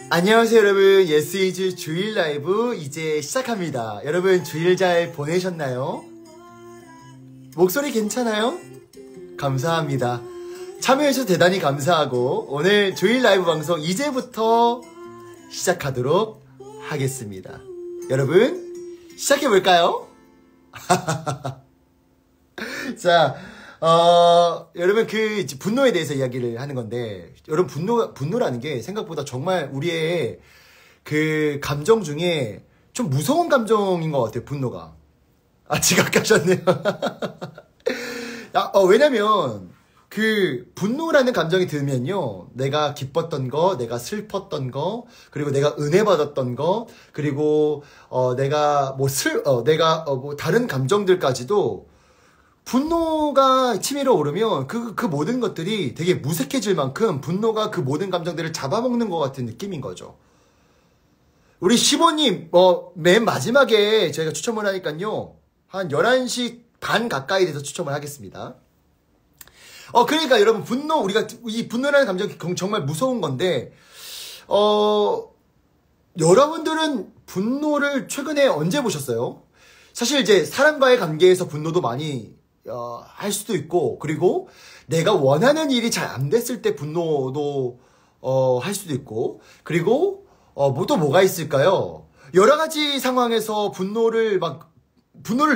안녕하세요 여러분, 예스이즈 주일 라이브 이제 시작합니다. 여러분 주일 잘 보내셨나요? 목소리 괜찮아요? 감사합니다. 참여해주셔서 대단히 감사하고 오늘 주일 라이브 방송 이제부터 시작하도록 하겠습니다. 여러분 시작해볼까요? 자, 여러분 그 분노에 대해서 이야기를 하는 건데, 여러분 분노라는 게 생각보다 정말 우리의 그 감정 중에 좀 무서운 감정인 것 같아요. 분노가. 아, 지각하셨네요. 왜냐면 그 분노라는 감정이 들면요, 내가 기뻤던 거, 내가 슬펐던 거, 그리고 내가 은혜 받았던 거, 그리고 내가 뭐 다른 감정들까지도 분노가 치밀어 오르면 그 모든 것들이 되게 무색해질 만큼 분노가 그 모든 감정들을 잡아먹는 것 같은 느낌인 거죠. 우리 시보님, 맨 마지막에 저희가 추첨을 하니까요, 한 11시 반 가까이 돼서 추첨을 하겠습니다. 그러니까 여러분, 우리가 이 분노라는 감정이 정말 무서운 건데, 여러분들은 분노를 최근에 언제 보셨어요? 사실 이제 사람과의 관계에서 분노도 많이 할 수도 있고, 그리고 내가 원하는 일이 잘 안 됐을 때 분노도 할 수도 있고, 그리고 또 뭐가 있을까요? 여러 가지 상황에서 분노를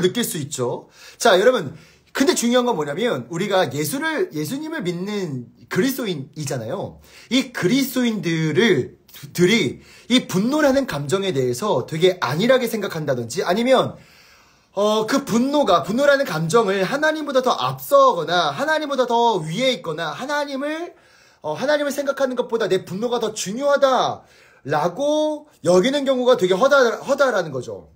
느낄 수 있죠. 자, 여러분, 근데 중요한 건 뭐냐면 우리가 예수님을 믿는 그리스도인이잖아요. 이 그리스도인들이 이 분노라는 감정에 대해서 되게 안일하게 생각한다든지, 아니면 그 분노라는 감정을 하나님보다 더 앞서거나 하나님보다 더 위에 있거나 하나님을 생각하는 것보다 내 분노가 더 중요하다라고 여기는 경우가 되게 허다라는 거죠.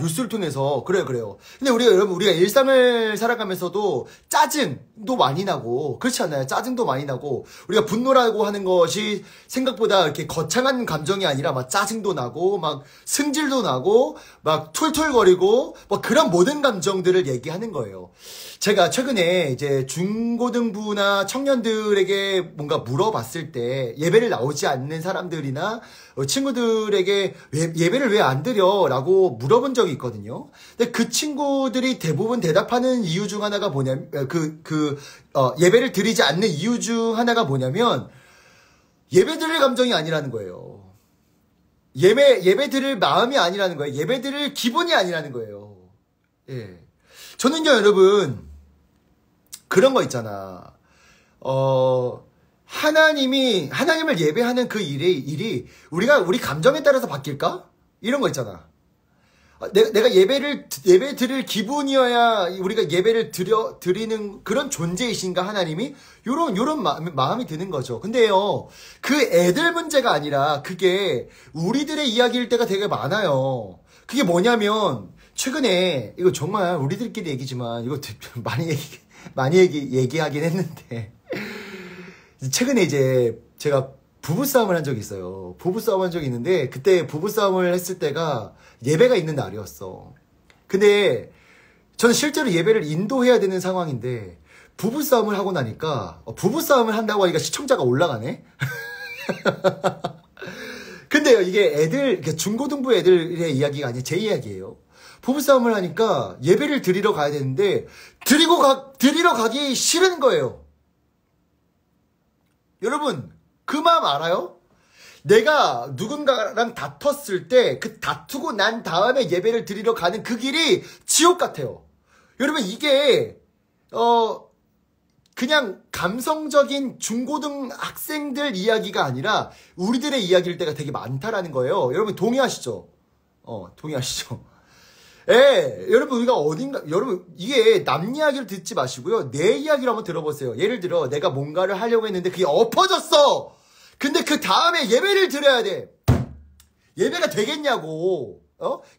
뉴스를 통해서. 그래요. 근데 우리가 일상을 살아가면서도 짜증도 많이 나고, 그렇지 않나요? 짜증도 많이 나고, 우리가 분노라고 하는 것이 생각보다 이렇게 거창한 감정이 아니라 막 짜증도 나고, 막 승질도 나고, 막 툴툴거리고, 뭐 그런 모든 감정들을 얘기하는 거예요. 제가 최근에 이제 중고등부나 청년들에게 뭔가 물어봤을 때, 예배를 나오지 않는 사람들이나 친구들에게 예배를 왜 안 드려? 라고 물어본 적이 있거든요. 근데 그 친구들이 대부분 대답하는 이유 중 하나가 뭐냐면, 예배를 드리지 않는 이유 중 하나가 뭐냐면, 예배 드릴 감정이 아니라는 거예요. 예배 드릴 마음이 아니라는 거예요. 예배 드릴 기분이 아니라는 거예요. 예. 저는요, 여러분, 그런 거 있잖아. 하나님을 예배하는 그 일이 우리 감정에 따라서 바뀔까? 이런 거 있잖아. 내가 예배 드릴 기분이어야 우리가 예배를 드리는 그런 존재이신가, 하나님이? 요런 마음이 드는 거죠. 근데요, 그 애들 문제가 아니라 그게 우리들의 이야기일 때가 되게 많아요. 그게 뭐냐면, 최근에, 이거 정말 우리들끼리 얘기지만, 이거 많이 얘기하긴 했는데, 최근에 이제 제가 부부싸움을 한 적이 있어요. 부부싸움 한 적이 있는데, 그때 부부싸움을 했을 때가 예배가 있는 날이었어. 근데 저는 실제로 예배를 인도해야 되는 상황인데, 부부싸움을 하고 나니까, 부부싸움을 한다고 하니까 시청자가 올라가네? 근데요, 이게 중고등부 애들의 이야기가 아니라 제 이야기예요. 부부싸움을 하니까 예배를 드리러 가야 되는데, 드리러 가기 싫은 거예요. 여러분, 그 마음 알아요? 내가 누군가랑 다퉜을 때 그 다투고 난 다음에 예배를 드리러 가는 그 길이 지옥 같아요. 여러분, 이게 그냥 감성적인 중고등 학생들 이야기가 아니라 우리들의 이야기일 때가 되게 많다라는 거예요. 여러분 동의하시죠? 동의하시죠? 예, 여러분, 여러분, 이게 남 이야기를 듣지 마시고요. 내 이야기를 한번 들어보세요. 예를 들어, 내가 뭔가를 하려고 했는데 그게 엎어졌어! 근데 그 다음에 예배를 드려야 돼. 예배가 되겠냐고.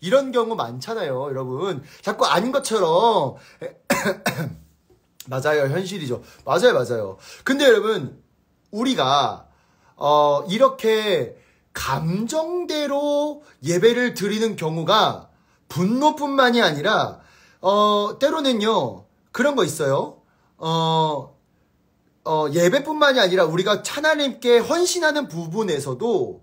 이런 경우 많잖아요, 여러분. 자꾸 아닌 것처럼. 맞아요, 현실이죠. 맞아요. 근데 여러분, 우리가, 이렇게 감정대로 예배를 드리는 경우가 분노뿐만이 아니라 때로는요 그런 거 있어요. 예배뿐만이 아니라 우리가 하나님께 헌신하는 부분에서도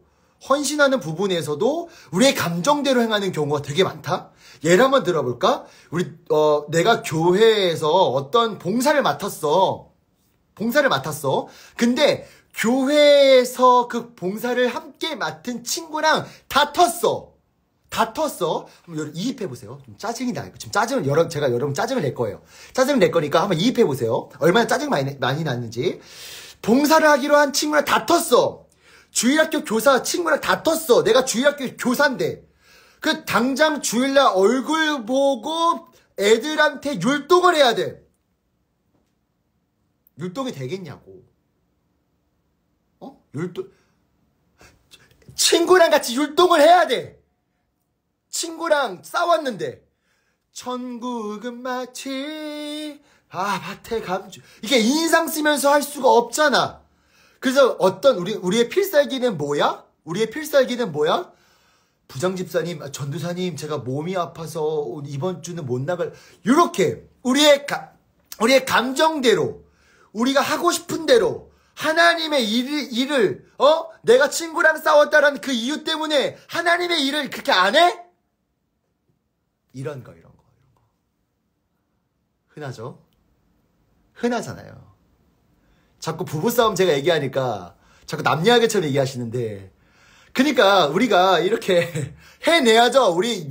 우리의 감정대로 행하는 경우가 되게 많다. 예를 한번 들어볼까? 내가 교회에서 어떤 봉사를 맡았어. 근데 교회에서 그 봉사를 함께 맡은 친구랑 다퉜어. 한번 이입해보세요. 좀 짜증이 나요. 지금 제가 여러분 짜증을 낼 거예요. 짜증을 낼 거니까 한번 이입해보세요. 얼마나 짜증 많이 났는지. 봉사를 하기로 한 친구랑 다퉜어. 주일학교 교사 친구랑 다퉜어. 내가 주일학교 교사인데. 당장 주일날 얼굴 보고 애들한테 율동을 해야 돼. 율동이 되겠냐고. 친구랑 같이 율동을 해야 돼. 친구랑 싸웠는데 천국은 마치 밭에 감주 이게 인상 쓰면서 할 수가 없잖아. 그래서 우리의 필살기는 뭐야? 부장집사님, 전도사님, 제가 몸이 아파서 이번 주는 못 나갈. 이렇게 우리의 감정대로 우리가 하고 싶은 대로 하나님의 일을 내가 친구랑 싸웠다라는 그 이유 때문에 하나님의 일을 그렇게 안 해? 이런 거. 흔하죠? 흔하잖아요. 자꾸 부부싸움 제가 얘기하니까 자꾸 남 이야기처럼 얘기하시는데 그러니까 우리가 이렇게 해내야죠. 우리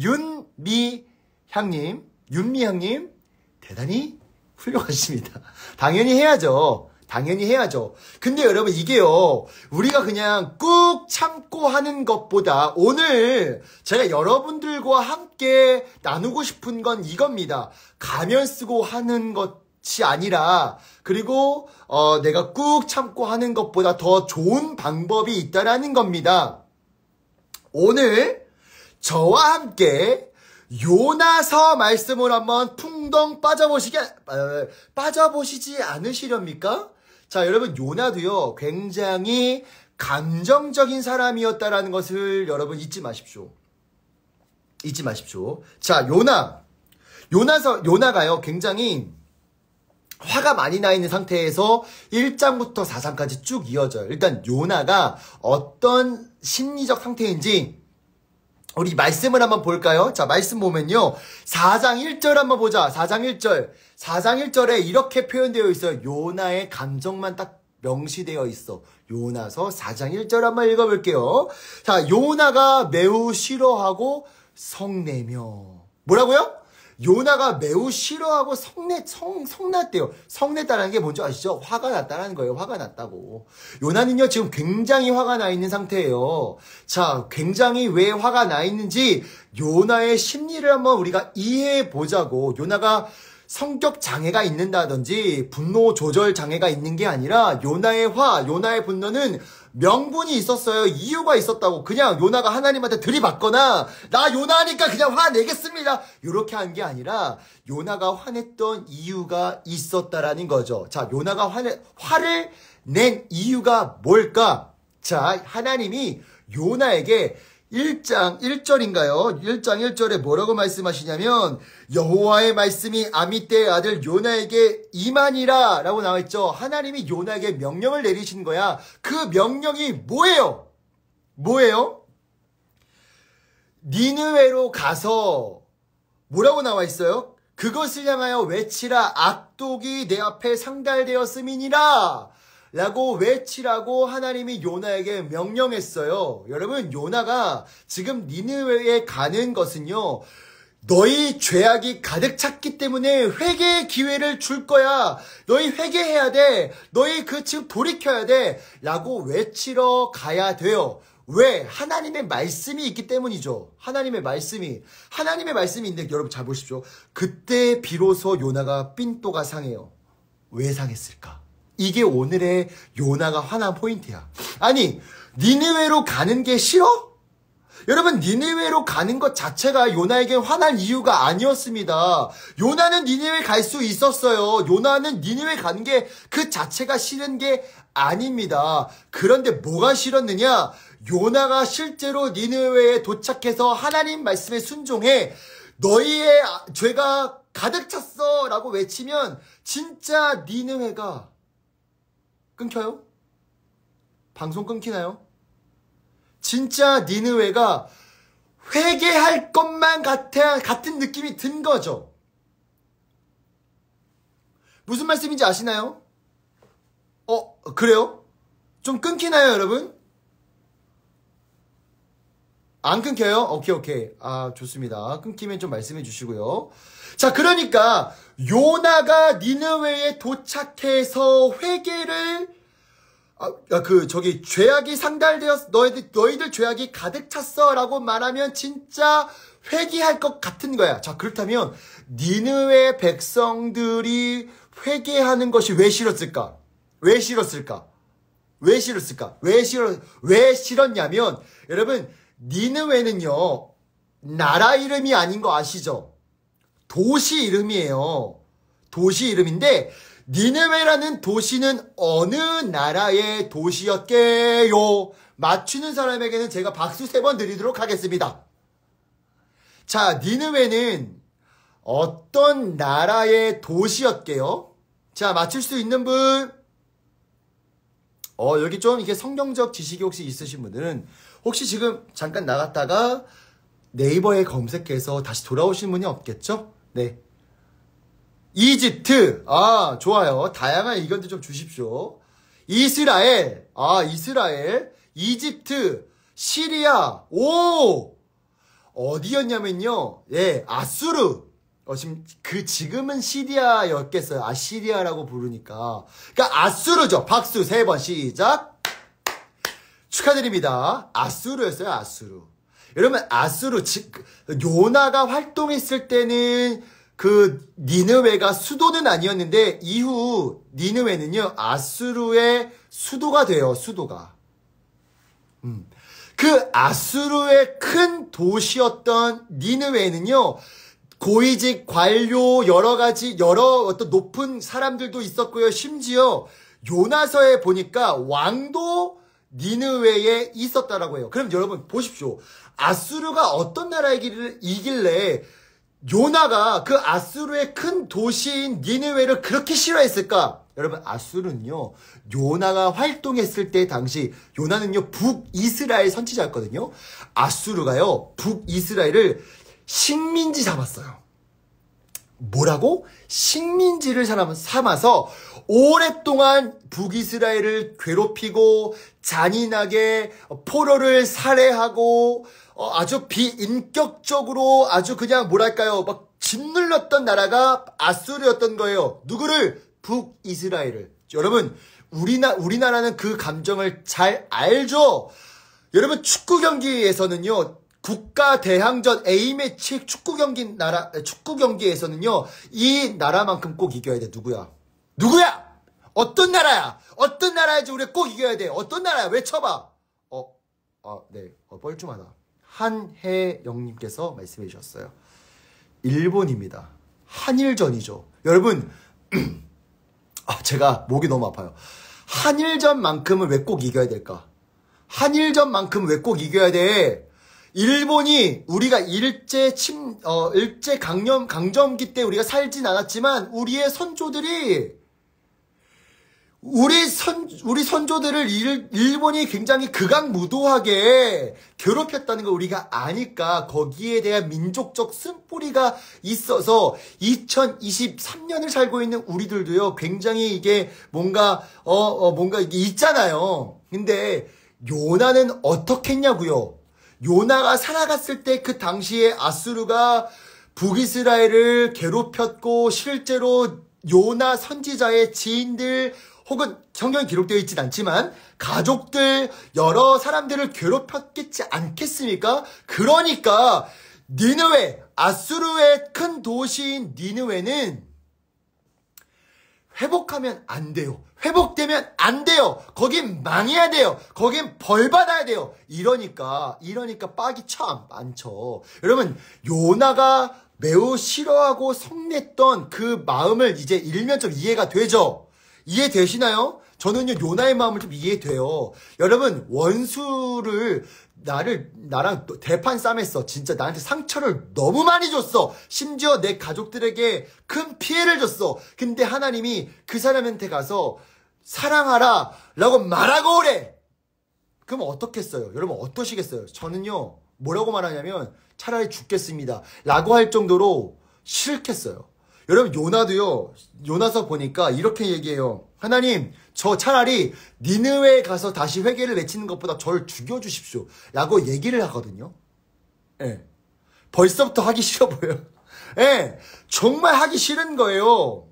윤미향님 대단히 훌륭하십니다. 당연히 해야죠. 근데 여러분 이게요. 우리가 그냥 꾹 참고 하는 것보다 오늘 제가 여러분들과 함께 나누고 싶은 건 이겁니다. 가면 쓰고 하는 것이 아니라 그리고 내가 꾹 참고 하는 것보다 더 좋은 방법이 있다라는 겁니다. 오늘 저와 함께 요나서 말씀을 한번 풍덩 빠져보시지 않으시렵니까? 자, 여러분 요나도요 굉장히 감정적인 사람이었다라는 것을 여러분 잊지 마십시오. 자, 요나가요 굉장히 화가 많이 나 있는 상태에서 1장부터 4장까지 쭉 이어져요. 일단 요나가 어떤 심리적 상태인지 우리 말씀을 한번 볼까요? 자, 말씀 보면요. 4장 1절 한번 보자. 4장 1절에 이렇게 표현되어 있어요. 요나의 감정만 딱 명시되어 있어. 요나서 4장 1절 한번 읽어볼게요. 자, 요나가 매우 싫어하고 성내며. 뭐라고요? 요나가 매우 싫어하고 성났대요. 성냈다는 게 뭔지 아시죠? 화가 났다는 거예요. 화가 났다고. 요나는요, 지금 굉장히 화가 나 있는 상태예요. 자, 굉장히 왜 화가 나 있는지 요나의 심리를 한번 우리가 이해해 보자고. 요나가 성격 장애가 있는다든지 분노 조절 장애가 있는 게 아니라 요나의 분노는 명분이 있었어요. 이유가 있었다고. 그냥 요나가 하나님한테 들이받거나 나 요나니까 그냥 화내겠습니다. 이렇게 한 게 아니라 요나가 화냈던 이유가 있었다라는 거죠. 자, 요나가 화를 낸 이유가 뭘까? 자, 하나님이 요나에게 1장 1절인가요? 1장 1절에 뭐라고 말씀하시냐면 여호와의 말씀이 아미떼의 아들 요나에게 임하니라 라고 나와있죠. 하나님이 요나에게 명령을 내리신 거야. 그 명령이 뭐예요? 니느웨로 가서 뭐라고 나와있어요? 그것을 향하여 외치라. 악독이 내 앞에 상달되었음이니라 라고 외치라고 하나님이 요나에게 명령했어요. 여러분, 요나가 지금 니느웨에 가는 것은요, 너희 죄악이 가득 찼기 때문에 회개의 기회를 줄 거야. 너희 회개해야 돼. 너희 지금 돌이켜야 돼. 라고 외치러 가야 돼요. 왜? 하나님의 말씀이 있기 때문이죠. 하나님의 말씀이 있는데 여러분 잘 보십시오. 그때 비로소 요나가 삔또가 상해요. 왜 상했을까? 이게 오늘의 요나가 화난 포인트야. 아니, 니느웨로 가는 게 싫어? 여러분, 니느웨로 가는 것 자체가 요나에게 화날 이유가 아니었습니다. 요나는 니느웨 갈 수 있었어요. 요나는 니느웨 가는 게 그 자체가 싫은 게 아닙니다. 그런데 뭐가 싫었느냐? 요나가 실제로 니느웨에 도착해서 하나님 말씀에 순종해 너희의 죄가 가득 찼어 라고 외치면 진짜 니느웨가 끊겨요? 방송 끊기나요? 진짜 니느웨가 회개할 것만 같은 느낌이 든 거죠. 무슨 말씀인지 아시나요? 그래요? 좀 끊기나요, 여러분? 안 끊겨요? 오케이. 아, 좋습니다. 끊기면 좀 말씀해 주시고요. 자, 그러니까 요나가 니느웨에 도착해서 회개를 죄악이 상달되었, 너희들 죄악이 가득 찼어 라고 말하면 진짜 회개할 것 같은 거야. 자, 그렇다면 니느웨 백성들이 회개하는 것이 왜 싫었을까? 왜 싫었냐면, 여러분, 니느웨는요, 나라 이름이 아닌 거 아시죠? 도시 이름이에요. 도시 이름인데, 니느웨라는 도시는 어느 나라의 도시였게요? 맞추는 사람에게는 제가 박수 3번 드리도록 하겠습니다. 자, 니느웨는 어떤 나라의 도시였게요? 자, 맞출 수 있는 분? 여기 좀 이게 성경적 지식이 혹시 있으신 분들은 혹시 지금 잠깐 나갔다가 네이버에 검색해서 다시 돌아오신 분이 없겠죠? 네. 이집트. 아, 좋아요. 다양한 의견도 좀 주십시오. 이스라엘. 이집트. 시리아. 오! 어디였냐면요. 예, 아수르. 지금은 시리아였겠어요. 아시리아라고 부르니까. 그러니까 아수르죠. 박수 3번 시작. 축하드립니다. 아수르였어요, 아수르. 여러분, 아수르, 요나가 활동했을 때는 니느웨가 수도는 아니었는데, 이후 니느웨는요, 아수르의 수도가 돼요, 수도가. 그 아수르의 큰 도시였던 니느웨는요, 고위직, 관료, 여러 어떤 높은 사람들도 있었고요. 심지어 요나서에 보니까 왕도 니느웨에 있었다라고 해요. 그럼 여러분 보십시오. 아수르가 어떤 나라이길래 요나가 그 아수르의 큰 도시인 니느웨를 그렇게 싫어했을까? 여러분, 아수르는요, 요나가 활동했을 때 당시, 요나는요, 북이스라엘 선지자였거든요. 아수르가요, 북이스라엘을 식민지 삼았어요. 뭐라고? 식민지를 삼아서 오랫동안 북이스라엘을 괴롭히고 잔인하게 포로를 살해하고 아주 비인격적으로 아주 그냥 뭐랄까요, 막 짓눌렀던 나라가 아수르였던 거예요. 누구를? 북이스라엘을. 여러분, 우리나라는 그 감정을 잘 알죠? 여러분, 축구 경기에서는요, 국가 대항전 A매치 축구 경기에서는요, 이 나라만큼 꼭 이겨야 돼. 누구야? 어떤 나라야? 어떤 나라야지 우리가 꼭 이겨야 돼? 어떤 나라야? 외쳐봐. 네. 뻘쭘하다. 한혜영님께서 말씀해 주셨어요. 일본입니다. 한일전이죠. 여러분, 제가 목이 너무 아파요. 한일전만큼은 왜 꼭 이겨야 될까? 한일전만큼은 왜 꼭 이겨야 돼? 일본이 우리가 일제 강점기 때 우리가 살진 않았지만 우리의 선조들이 우리 선조들을 일본이 굉장히 극악무도하게 괴롭혔다는 걸 우리가 아니까 거기에 대한 민족적 쓴뿌리가 있어서 2023년을 살고 있는 우리들도요, 굉장히 이게 뭔가 이게 있잖아요. 근데 요나는 어떻게 했냐고요? 요나가 살아갔을 때 그 당시에 아수르가 북이스라엘을 괴롭혔고 실제로 요나 선지자의 지인들 혹은 성경에 기록되어 있진 않지만 가족들 여러 사람들을 괴롭혔겠지 않겠습니까? 그러니까 니느웨, 아수르의 큰 도시인 니느웨는 회복하면 안 돼요. 회복되면 안 돼요. 거긴 망해야 돼요. 거긴 벌 받아야 돼요. 이러니까 빡이 참 많죠. 여러분, 요나가 매우 싫어하고 성냈던 그 마음을 이제 일면적 이해가 되죠? 이해되시나요? 저는요, 요나의 마음을 좀 이해돼요. 여러분, 원수를, 나랑 대판 싸맸어. 진짜 나한테 상처를 너무 많이 줬어. 심지어 내 가족들에게 큰 피해를 줬어. 근데 하나님이 그 사람한테 가서 사랑하라 라고 말하고 오래. 그럼 어떻겠어요? 여러분 어떠시겠어요? 저는요, 뭐라고 말하냐면 차라리 죽겠습니다 라고 할 정도로 싫겠어요. 여러분 요나도요, 요나서 보니까 이렇게 얘기해요. 하나님, 저 차라리 니느웨에 가서 다시 회개를 외치는 것보다 저를 죽여주십시오 라고 얘기를 하거든요. 예. 벌써부터 하기 싫어 보여요. 예. 정말 하기 싫은 거예요.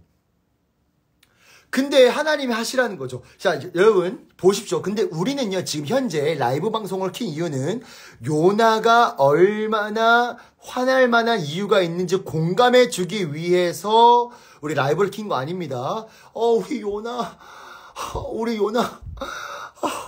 근데 하나님이 하시라는 거죠. 자, 여러분 보십시오. 근데 우리는요, 지금 현재 라이브 방송을 킨 이유는 요나가 얼마나 화날 만한 이유가 있는지 공감해 주기 위해서 우리 라이브를 킨 거 아닙니다. 우리 요나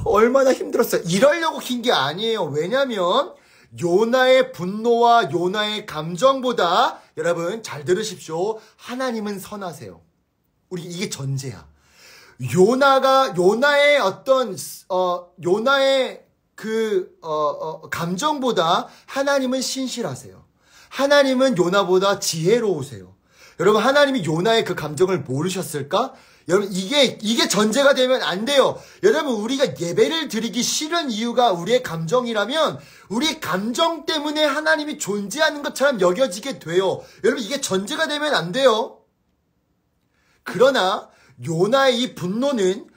얼마나 힘들었어요. 이러려고 킨 게 아니에요. 왜냐면 요나의 분노와 요나의 감정보다, 여러분 잘 들으십시오, 하나님은 선하세요. 우리 이게 전제야. 요나의 어떤 요나의 감정보다 하나님은 신실하세요. 하나님은 요나보다 지혜로우세요. 여러분, 하나님이 요나의 그 감정을 모르셨을까? 여러분, 이게 전제가 되면 안 돼요. 여러분, 우리가 예배를 드리기 싫은 이유가 우리의 감정이라면 우리 감정 때문에 하나님이 존재하는 것처럼 여겨지게 돼요. 여러분, 이게 전제가 되면 안 돼요. 그러나 요나의 이 분노는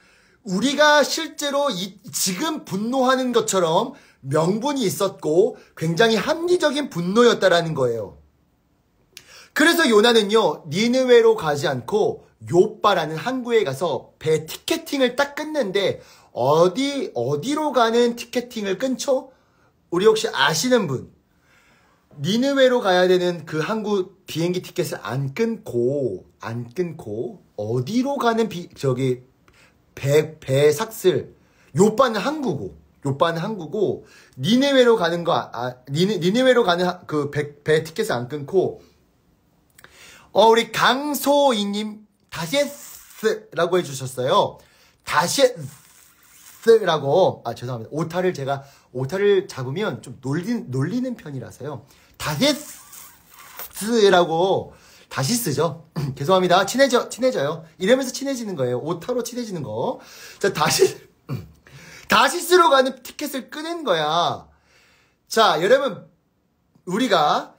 우리가 실제로 지금 분노하는 것처럼 명분이 있었고 굉장히 합리적인 분노였다라는 거예요. 그래서 요나는요, 니느웨로 가지 않고 요빠라는 항구에 가서 배 티켓팅을 딱 끊는데, 어디로 가는 티켓팅을 끊죠? 우리 혹시 아시는 분? 니느웨로 가야 되는 그 항구 비행기 티켓을 안 끊고 어디로 가는 배 삭슬, 요빠는 항구고 니느웨로 가는 니느웨로 가는 그 배 티켓을 안 끊고, 우리 강소희님 다시스라고 해주셨어요. 다시스라고, 죄송합니다. 오타를 잡으면 좀 놀리는 편이라서요. 다시스라고 다시 쓰죠. 죄송합니다. 친해져요. 이러면서 친해지는 거예요. 오타로 친해지는 거. 자, 다시스로 가는 티켓을 끊은 거야. 자, 여러분, 우리가,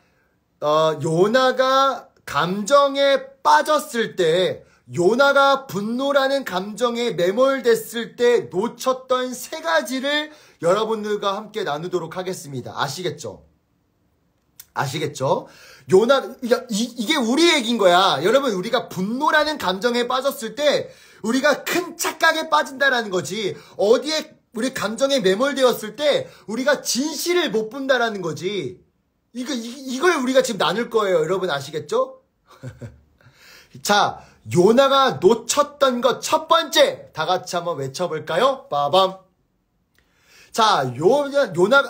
요나가 감정에 빠졌을 때, 요나가 분노라는 감정에 매몰됐을 때 놓쳤던 3가지를 여러분들과 함께 나누도록 하겠습니다. 아시겠죠? 이게 우리 얘기인 거야. 여러분, 우리가 분노라는 감정에 빠졌을 때 우리가 큰 착각에 빠진다라는 거지. 어디에 우리 감정에 매몰되었을 때 우리가 진실을 못 본다라는 거지. 이걸 우리가 지금 나눌 거예요. 여러분 아시겠죠? 자, 요나가 놓쳤던 것 첫 번째, 다 같이 한번 외쳐볼까요? 빠밤. 자, 요나가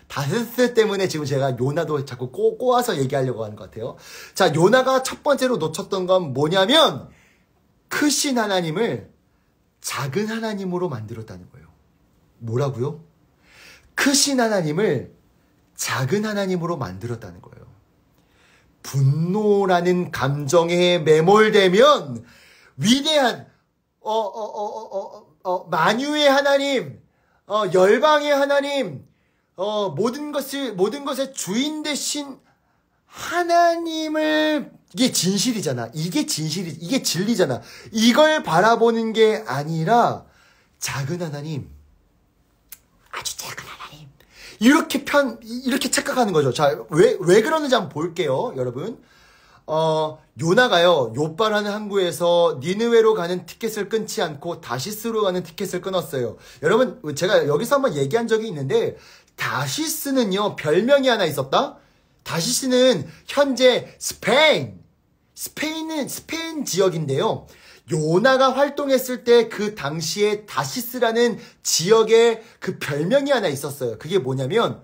다시스 때문에 지금 제가 요나도 자꾸 꼬아서 얘기하려고 하는 것 같아요. 자, 요나가 첫 번째로 놓쳤던 건 뭐냐면, 크신 하나님을 작은 하나님으로 만들었다는 거예요. 뭐라고요? 크신 하나님을 작은 하나님으로 만들었다는 거예요. 분노라는 감정에 매몰되면 위대한 만유의 하나님, 열방의 하나님, 모든 것의 주인 되신 하나님을, 이게 진실이잖아. 이게 진리잖아. 이걸 바라보는 게 아니라 작은 하나님, 아주 작은 하나님, 이렇게 착각하는 거죠. 자, 왜 그러는지 한번 볼게요, 여러분. 요나가요, 요빠라는 항구에서 니느웨로 가는 티켓을 끊지 않고 다시스로 가는 티켓을 끊었어요. 여러분, 제가 여기서 한번 얘기한 적이 있는데, 다시스는요, 별명이 하나 있었다? 다시스는 현재 스페인 지역인데요. 요나가 활동했을 때 그 당시에 다시스라는 지역에 그 별명이 하나 있었어요. 그게 뭐냐면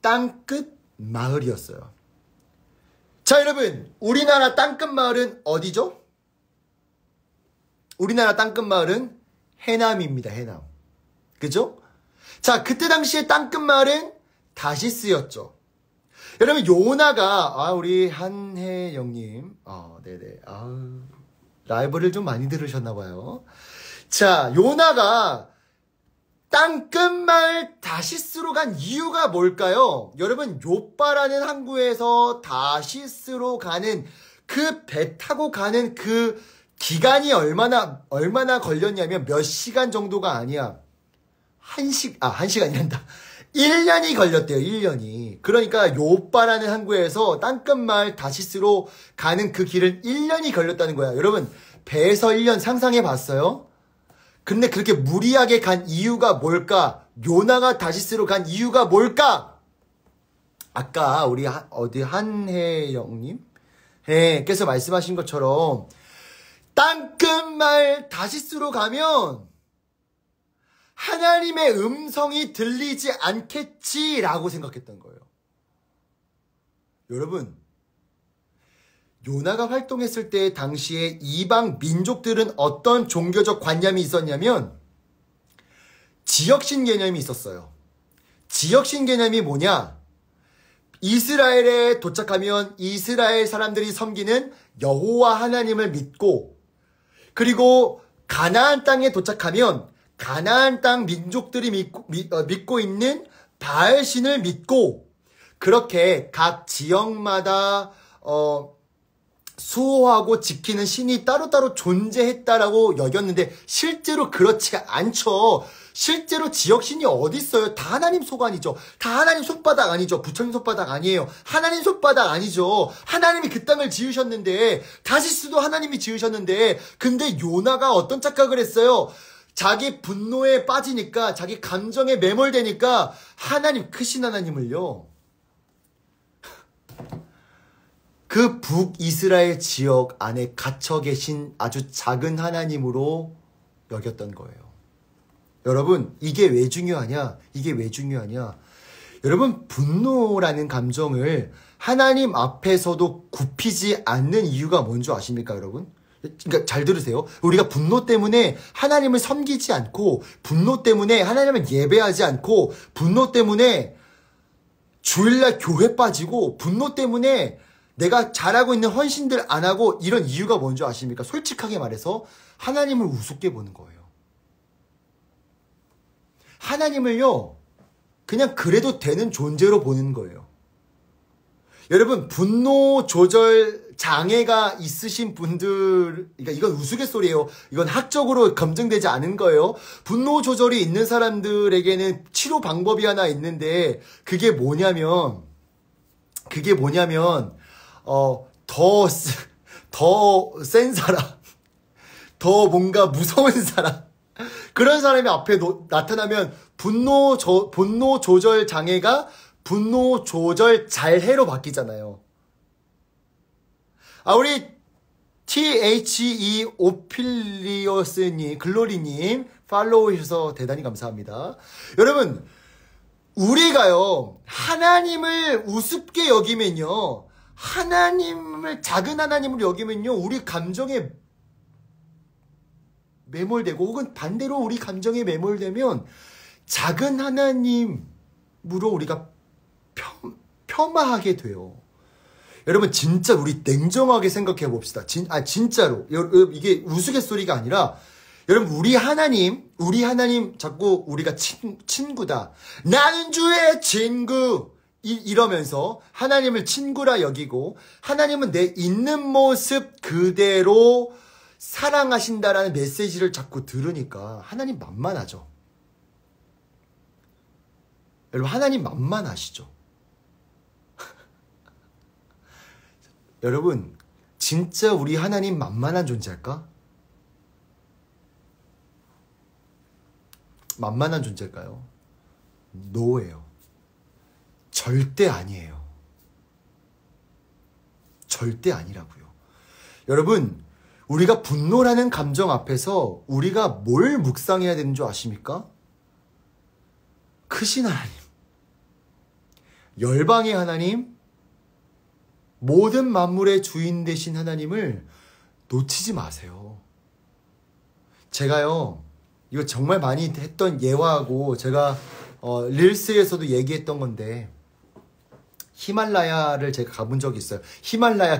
땅끝 마을이었어요. 자, 여러분, 우리나라 땅끝 마을은 어디죠? 우리나라 땅끝마을은 해남입니다. 해남. 그죠? 자, 그때 당시에 땅끝마을은 다시스였죠. 여러분, 요나가, 우리 한혜영님, 네네, 라이브를 좀 많이 들으셨나봐요. 자, 요나가 땅끝마을 다시스로 간 이유가 뭘까요? 여러분, 요빠라는 항구에서 다시스로 가는 그 배 타고 가는 그 기간이 얼마나 걸렸냐면 몇 시간 정도가 아니야. 한 시간이 한다. 1년이 걸렸대요, 1년이. 그러니까 요빠라는 항구에서 땅끝마을 다시스로 가는 그 길은 1년이 걸렸다는 거야. 여러분, 배에서 1년 상상해 봤어요? 근데 그렇게 무리하게 간 이유가 뭘까? 요나가 다시스로 간 이유가 뭘까? 아까 우리 한혜영님? 께서 말씀하신 것처럼 땅끝마을 다시스로 가면 하나님의 음성이 들리지 않겠지라고 생각했던 거예요. 여러분, 요나가 활동했을 때 당시에 이방 민족들은 어떤 종교적 관념이 있었냐면 지역신 개념이 있었어요. 지역신 개념이 뭐냐? 이스라엘에 도착하면 이스라엘 사람들이 섬기는 여호와 하나님을 믿고, 그리고 가나안 땅에 도착하면 가나안 땅 민족들이 믿고 있는 바알신을 믿고, 그렇게 각 지역마다 수호하고 지키는 신이 따로따로 존재했다라고 여겼는데 실제로 그렇지가 않죠. 실제로 지역신이 어디 있어요? 다 하나님 소관이죠. 다 하나님 손바닥 아니죠. 부처님 손바닥 아니에요. 하나님 손바닥 아니죠. 하나님이 그 땅을 지으셨는데, 다시스도 하나님이 지으셨는데, 근데 요나가 어떤 착각을 했어요? 자기 분노에 빠지니까, 자기 감정에 매몰되니까 하나님, 크신 하나님을요, 그 북이스라엘 지역 안에 갇혀 계신 아주 작은 하나님으로 여겼던 거예요. 여러분, 이게 왜 중요하냐? 이게 왜 중요하냐? 여러분, 분노라는 감정을 하나님 앞에서도 굽히지 않는 이유가 뭔지 아십니까, 여러분? 그러니까 잘 들으세요. 우리가 분노 때문에 하나님을 섬기지 않고, 분노 때문에 하나님을 예배하지 않고, 분노 때문에 주일날 교회 빠지고, 분노 때문에 내가 잘하고 있는 헌신들 안 하고, 이런 이유가 뭔지 아십니까? 솔직하게 말해서 하나님을 우습게 보는 거예요. 하나님을요, 그냥 그래도 되는 존재로 보는 거예요. 여러분, 분노 조절 장애가 있으신 분들, 그러니까 이건 우스갯소리예요. 이건 학적으로 검증되지 않은 거예요. 분노 조절이 있는 사람들에게는 치료 방법이 하나 있는데, 그게 뭐냐면, 더 센 사람, 더 뭔가 무서운 사람, 그런 사람이 앞에 나타나면 분노 조절 장애가 분노 조절 잘해로 바뀌잖아요. 우리 THE 오필리어스님, 글로리님 팔로우 해주셔서 대단히 감사합니다. 여러분, 우리가요, 하나님을 우습게 여기면요, 작은 하나님을 여기면요, 우리 감정에 매몰되고, 혹은 반대로 우리 감정에 매몰되면 작은 하나님으로 우리가 폄하하게 돼요. 여러분, 진짜 우리 냉정하게 생각해 봅시다. 진짜로. 이게 우스갯소리가 아니라, 여러분, 우리 하나님 자꾸 우리가 친구다. 나는 주의 친구. 이러면서 하나님을 친구라 여기고, 하나님은 내 있는 모습 그대로 사랑하신다라는 메시지를 자꾸 들으니까 하나님 만만하죠. 여러분, 하나님 만만하시죠. 여러분, 진짜 우리 하나님 만만한 존재일까? 만만한 존재일까요? 노예요. 절대 아니에요. 절대 아니라고요. 여러분, 우리가 분노라는 감정 앞에서 우리가 뭘 묵상해야 되는 줄 아십니까? 크신 하나님, 열방의 하나님, 모든 만물의 주인 되신 하나님을 놓치지 마세요. 제가요, 이거 정말 많이 했던 예화하고 제가 릴스에서도 얘기했던 건데, 히말라야를 제가 가본 적이 있어요. 히말라야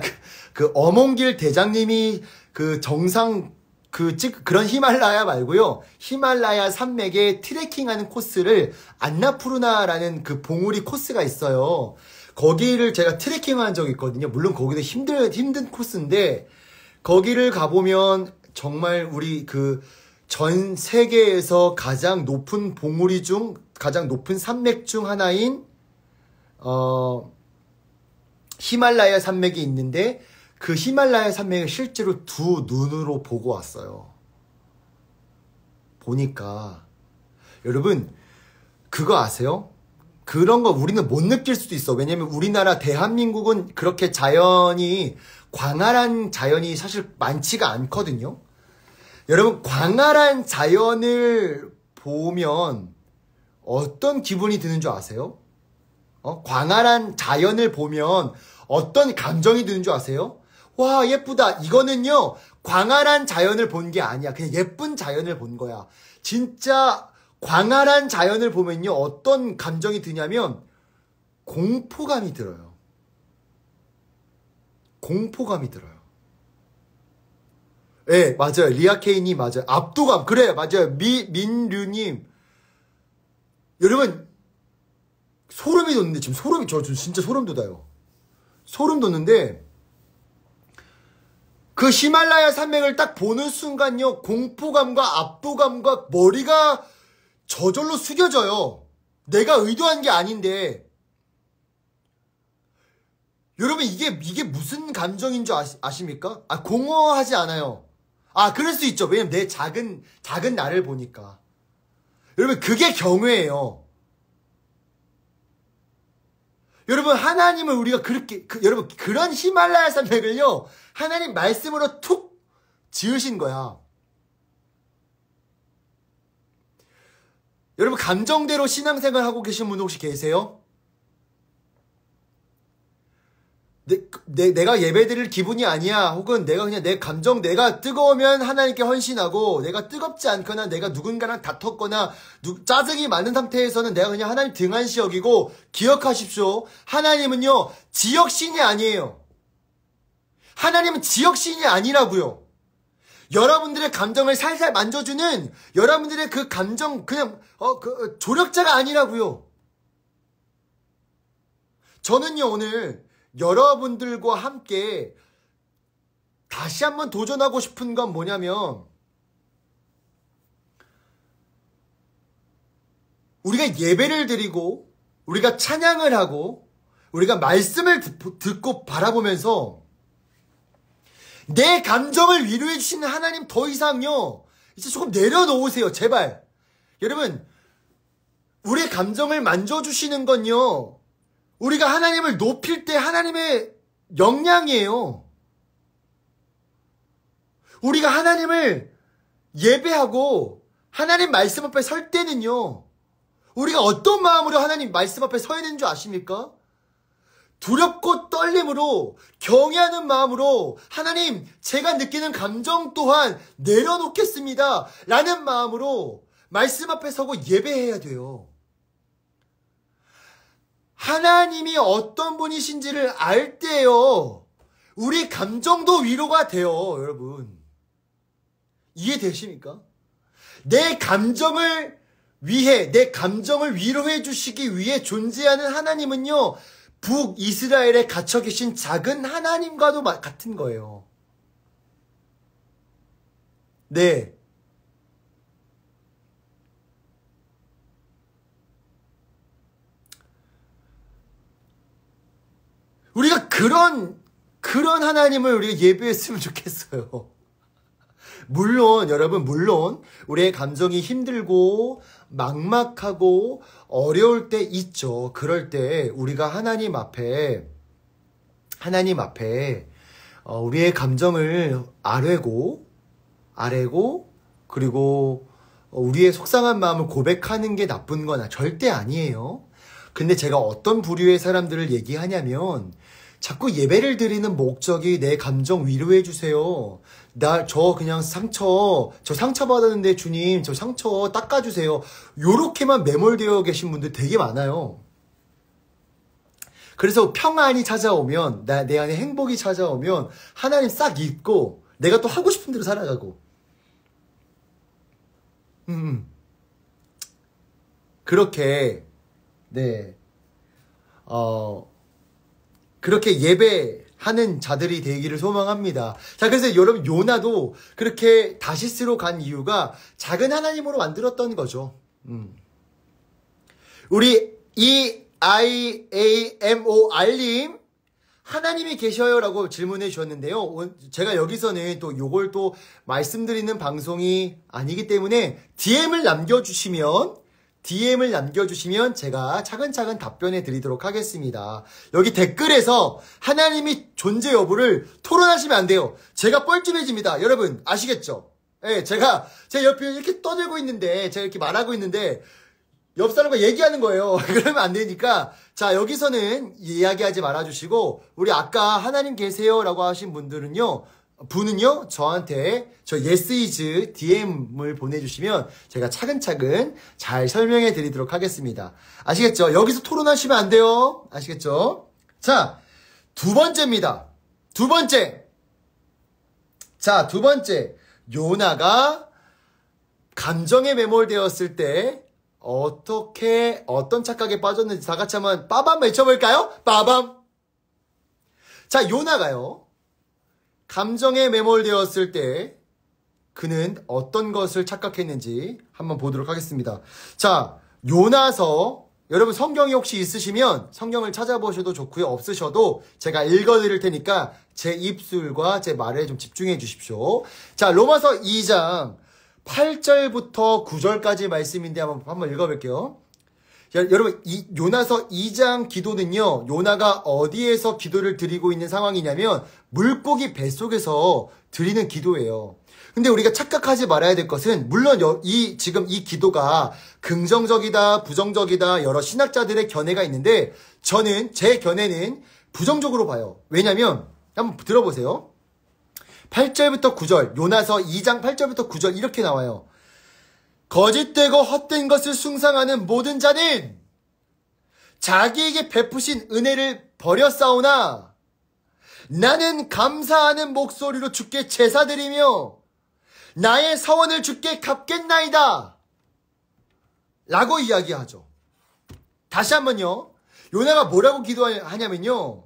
그 어몽길 대장님이 그 정상 그런 히말라야 말고요. 히말라야 산맥에 트레킹하는 코스를 안나푸르나라는 그 봉우리 코스가 있어요. 거기를 제가 트레킹한 적이 있거든요. 물론 거기도 힘든 코스인데 거기를 가보면 정말 우리 그 전 세계에서 가장 높은 봉우리 중 가장 높은 산맥 중 하나인 히말라야 산맥이 있는데 그 히말라야 산맥을 실제로 두 눈으로 보고 왔어요. 보니까 여러분 그거 아세요? 그런 거 우리는 못 느낄 수도 있어. 왜냐면 우리나라 대한민국은 그렇게 자연이 광활한 자연이 사실 많지가 않거든요. 여러분 광활한 자연을 보면 어떤 기분이 드는 줄 아세요? 광활한 자연을 보면 어떤 감정이 드는 줄 아세요? 와 예쁘다. 이거는요 광활한 자연을 본 게 아니야. 그냥 예쁜 자연을 본 거야. 진짜 광활한 자연을 보면요 어떤 감정이 드냐면 공포감이 들어요. 공포감이 들어요. 예, 네, 맞아요. 리아케이님 맞아요. 압도감. 그래, 맞아요. 민류님. 여러분, 소름이 돋는데, 지금 저 진짜 소름 돋아요. 소름 돋는데, 그 히말라야 산맥을 딱 보는 순간요, 공포감과 압도감과 머리가 저절로 숙여져요. 내가 의도한 게 아닌데, 여러분, 이게 무슨 감정인 줄 아십니까? 공허하지 않아요. 그럴 수 있죠. 왜냐면 내 작은 나를 보니까. 여러분, 그게 경외예요. 여러분, 하나님을 우리가 그렇게, 여러분, 그런 히말라야 산맥을요, 하나님 말씀으로 툭 지으신 거야. 여러분, 감정대로 신앙생활 하고 계신 분 혹시 계세요? 내가 예배드릴 기분이 아니야. 혹은 내가 그냥 내 감정, 내가 뜨거우면 하나님께 헌신하고, 내가 뜨겁지 않거나, 내가 누군가랑 다퉜거나, 짜증이 많은 상태에서는 내가 그냥 하나님 등한시 여기고, 기억하십시오. 하나님은요, 지역신이 아니에요. 하나님은 지역신이 아니라고요. 여러분들의 감정을 살살 만져주는, 여러분들의 그 감정, 그냥, 조력자가 아니라고요. 저는요, 오늘, 여러분들과 함께 다시 한번 도전하고 싶은 건 뭐냐면 우리가 예배를 드리고 우리가 찬양을 하고 우리가 말씀을 듣고 바라보면서 내 감정을 위로해 주시는 하나님 더 이상요 이제 조금 내려놓으세요. 제발. 여러분 우리의 감정을 만져주시는 건요 우리가 하나님을 높일 때 하나님의 역량이에요. 우리가 하나님을 예배하고 하나님 말씀 앞에 설 때는요. 우리가 어떤 마음으로 하나님 말씀 앞에 서야 되는 줄 아십니까? 두렵고 떨림으로 경외하는 마음으로 하나님 제가 느끼는 감정 또한 내려놓겠습니다. 라는 마음으로 말씀 앞에 서고 예배해야 돼요. 하나님이 어떤 분이신지를 알 때요. 우리 감정도 위로가 돼요. 여러분. 이해되십니까? 내 감정을 위해 내 감정을 위로해 주시기 위해 존재하는 하나님은요. 북이스라엘에 갇혀 계신 작은 하나님과도 같은 거예요. 네. 우리가 그런 하나님을 우리가 예배했으면 좋겠어요. 물론 여러분 우리의 감정이 힘들고 막막하고 어려울 때 있죠. 그럴 때 우리가 하나님 앞에 우리의 감정을 아뢰고 그리고 우리의 속상한 마음을 고백하는 게 나쁜 건 절대 아니에요. 근데 제가 어떤 부류의 사람들을 얘기하냐면 자꾸 예배를 드리는 목적이 내 감정 위로해 주세요. 저 그냥 저 상처 받았는데 주님, 저 상처 닦아주세요. 요렇게만 매몰되어 계신 분들 되게 많아요. 그래서 평안이 찾아오면, 내 안에 행복이 찾아오면, 하나님 싹 잊고, 내가 또 하고 싶은 대로 살아가고. 그렇게, 네. 그렇게 예배하는 자들이 되기를 소망합니다. 자, 그래서 여러분, 요나도 그렇게 다시스로 간 이유가 작은 하나님으로 만들었던 거죠. 우리 IAMOR님, 하나님이 계셔요? 라고 질문해 주셨는데요. 제가 여기서는 또 요걸 또 말씀드리는 방송이 아니기 때문에 DM을 남겨주시면 제가 차근차근 답변해 드리도록 하겠습니다. 여기 댓글에서 하나님이 존재 여부를 토론하시면 안 돼요. 제가 뻘쭘해집니다. 여러분 아시겠죠? 예, 제가 제 옆에 이렇게 떠들고 있는데, 제가 이렇게 말하고 있는데 옆 사람과 얘기하는 거예요. 그러면 안 되니까, 자, 여기서는 이야기하지 말아주시고, 우리 아까 하나님 계세요 라고 하신 분은요, 저한테 저 예스이즈 DM을 보내주시면 제가 차근차근 잘 설명해 드리도록 하겠습니다. 아시겠죠? 여기서 토론하시면 안 돼요. 아시겠죠? 자, 두 번째입니다. 두 번째. 요나가 감정에 매몰되었을 때 어떤 착각에 빠졌는지 다 같이 한번 빠밤 외쳐볼까요? 빠밤! 자, 요나가요, 감정에 매몰되었을 때 그는 어떤 것을 착각했는지 한번 보도록 하겠습니다. 자, 요나서, 여러분 성경이 혹시 있으시면 성경을 찾아보셔도 좋고요. 없으셔도 제가 읽어드릴 테니까 제 입술과 제 말에 좀 집중해 주십시오. 자, 로마서 2장 8절부터 9절까지 말씀인데 한번 읽어볼게요. 여러분, 요나서 2장 기도는요, 요나가 어디에서 기도를 드리고 있는 상황이냐면 물고기 뱃속에서 드리는 기도예요. 근데 우리가 착각하지 말아야 될 것은, 물론 지금 이 기도가 긍정적이다, 부정적이다, 여러 신학자들의 견해가 있는데, 제 견해는 부정적으로 봐요. 왜냐면 한번 들어보세요. 8절부터 9절, 요나서 2장 8절부터 9절 이렇게 나와요. 거짓되고 헛된 것을 숭상하는 모든 자는 자기에게 베푸신 은혜를 버렸사오나 나는 감사하는 목소리로 주께 제사드리며 나의 서원을 주께 갚겠나이다 라고 이야기하죠. 다시 한번요. 요나가 뭐라고 기도하냐면요,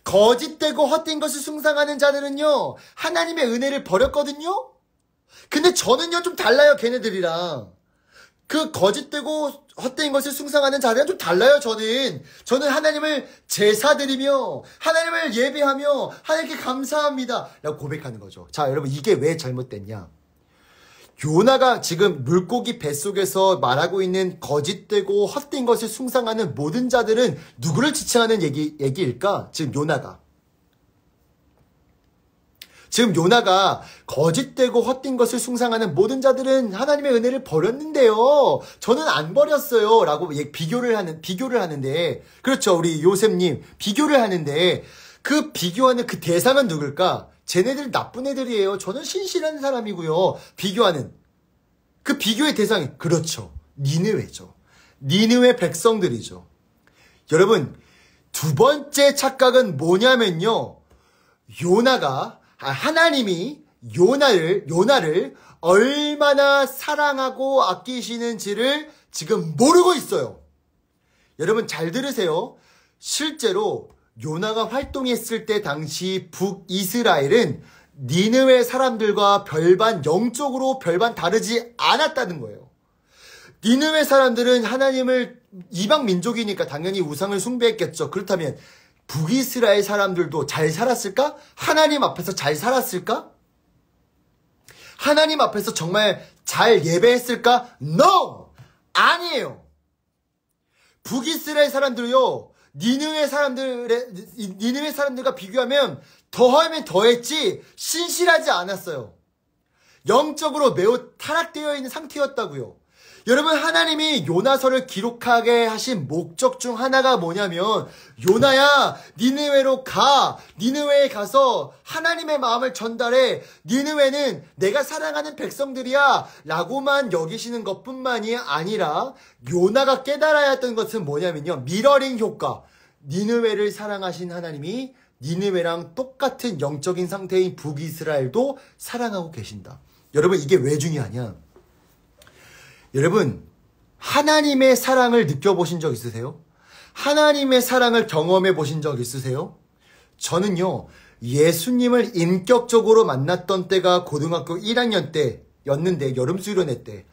거짓되고 헛된 것을 숭상하는 자들은요 하나님의 은혜를 버렸거든요. 근데 저는요 좀 달라요. 걔네들이랑 그 거짓되고 헛된 것을 숭상하는 자들은 좀 달라요. 저는 하나님을 제사드리며 하나님을 예배하며 하나님께 감사합니다 라고 고백하는 거죠. 자, 여러분, 이게 왜 잘못됐냐, 요나가 지금 물고기 뱃속에서 말하고 있는 거짓되고 헛된 것을 숭상하는 모든 자들은 누구를 지칭하는 얘기일까? 지금 요나가 거짓되고 헛된 것을 숭상하는 모든 자들은 하나님의 은혜를 버렸는데요, 저는 안 버렸어요 라고 비교를 하는데, 그렇죠, 우리 요셉님 비교를 하는데, 그 비교하는 그 대상은 누굴까? 쟤네들 나쁜 애들이에요. 저는 신실한 사람이고요. 비교하는 그 비교의 대상이, 그렇죠, 니느웨죠. 니느웨 백성들이죠. 여러분, 두 번째 착각은 뭐냐면요, 하나님이 요나를 얼마나 사랑하고 아끼시는지를 지금 모르고 있어요. 여러분 잘 들으세요. 실제로 요나가 활동했을 때 당시 북이스라엘은 니느웨 사람들과 영적으로 별반 다르지 않았다는 거예요. 니느웨 사람들은 하나님을, 이방 민족이니까 당연히 우상을 숭배했겠죠. 그렇다면 북이스라엘 사람들도 잘 살았을까? 하나님 앞에서 잘 살았을까? 하나님 앞에서 정말 잘 예배했을까? No! 아니에요. 북이스라엘 사람들요, 니느웨 사람들과 비교하면 더하면 더했지 신실하지 않았어요. 영적으로 매우 타락되어 있는 상태였다고요. 여러분, 하나님이 요나서를 기록하게 하신 목적 중 하나가 뭐냐면, 요나야, 니느웨로 가. 니느웨에 가서 하나님의 마음을 전달해. 니느웨는 내가 사랑하는 백성들이야. 라고만 여기시는 것뿐만이 아니라, 요나가 깨달아야 했던 것은 뭐냐면요. 미러링 효과. 니느웨를 사랑하신 하나님이 니느웨랑 똑같은 영적인 상태인 북이스라엘도 사랑하고 계신다. 여러분, 이게 왜 중요하냐? 여러분, 하나님의 사랑을 느껴보신 적 있으세요? 하나님의 사랑을 경험해 보신 적 있으세요? 저는요, 예수님을 인격적으로 만났던 때가 고등학교 1학년 때였는데, 여름수련회 때.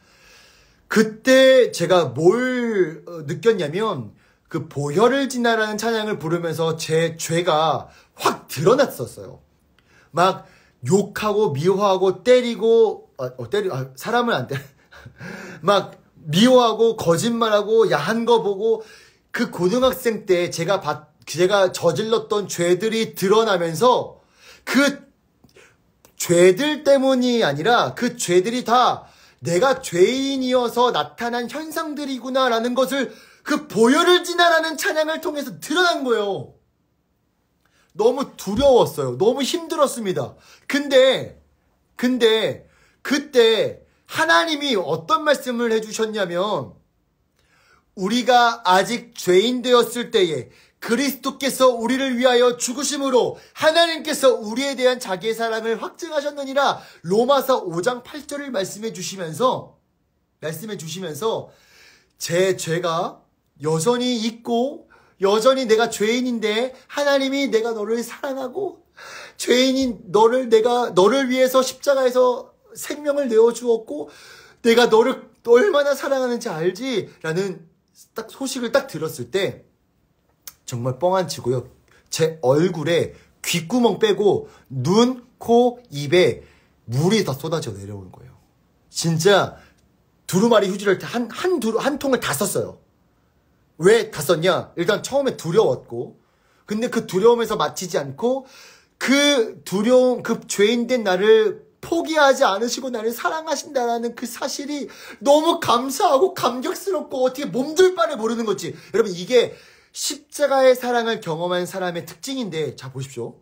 그때 제가 뭘 느꼈냐면, 그 보혈을 지나라는 찬양을 부르면서 제 죄가 확 드러났었어요. 막 욕하고 미워하고 때리고, 사람을 안 때려. 막 미워하고 거짓말하고 야한 거 보고 그 고등학생 때 제가 저질렀던 죄들이 드러나면서 그 죄들 때문이 아니라 그 죄들이 다 내가 죄인이어서 나타난 현상들이구나라는 것을 그 보혈을 지나라는 찬양을 통해서 드러난 거예요. 너무 두려웠어요. 너무 힘들었습니다. 근데 그때 하나님이 어떤 말씀을 해주셨냐면, 우리가 아직 죄인 되었을 때에 그리스도께서 우리를 위하여 죽으심으로 하나님께서 우리에 대한 자기의 사랑을 확증하셨느니라. 로마서 5장 8절을 말씀해 주시면서 제 죄가 여전히 있고 여전히 내가 죄인인데 하나님이 내가 너를 사랑하고 죄인인 너를 위해서 십자가에서 생명을 내어주었고 내가 너를 얼마나 사랑하는지 알지? 라는 딱 소식을 딱 들었을 때 정말 뻥 안 치고요. 제 얼굴에 귓구멍 빼고 눈, 코, 입에 물이 다 쏟아져 내려오는 거예요. 진짜 두루마리 휴지를 한 통을 다 썼어요. 왜 다 썼냐? 일단 처음에 두려웠고, 근데 그 두려움에서 마치지 않고 그 두려움, 그 죄인된 나를 포기하지 않으시고 나를 사랑하신다라는 그 사실이 너무 감사하고 감격스럽고 어떻게 몸둘 바를 모르는 거지. 여러분, 이게 십자가의 사랑을 경험한 사람의 특징인데, 자 보십시오.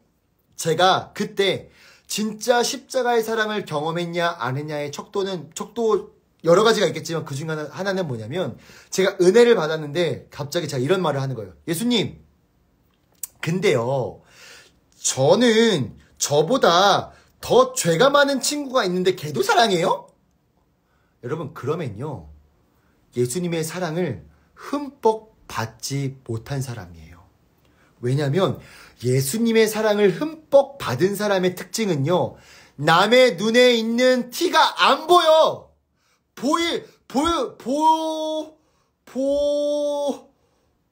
제가 그때 진짜 십자가의 사랑을 경험했냐 안 했냐의 척도 여러 가지가 있겠지만 그 중에 하나는 뭐냐면, 제가 은혜를 받았는데 갑자기 제가 이런 말을 하는 거예요. 예수님, 근데요, 저는 저보다 더 죄가 많은 친구가 있는데 걔도 사랑해요? 여러분, 그러면요, 예수님의 사랑을 흠뻑 받지 못한 사람이에요. 왜냐하면 예수님의 사랑을 흠뻑 받은 사람의 특징은요, 남의 눈에 있는 티가 안 보여.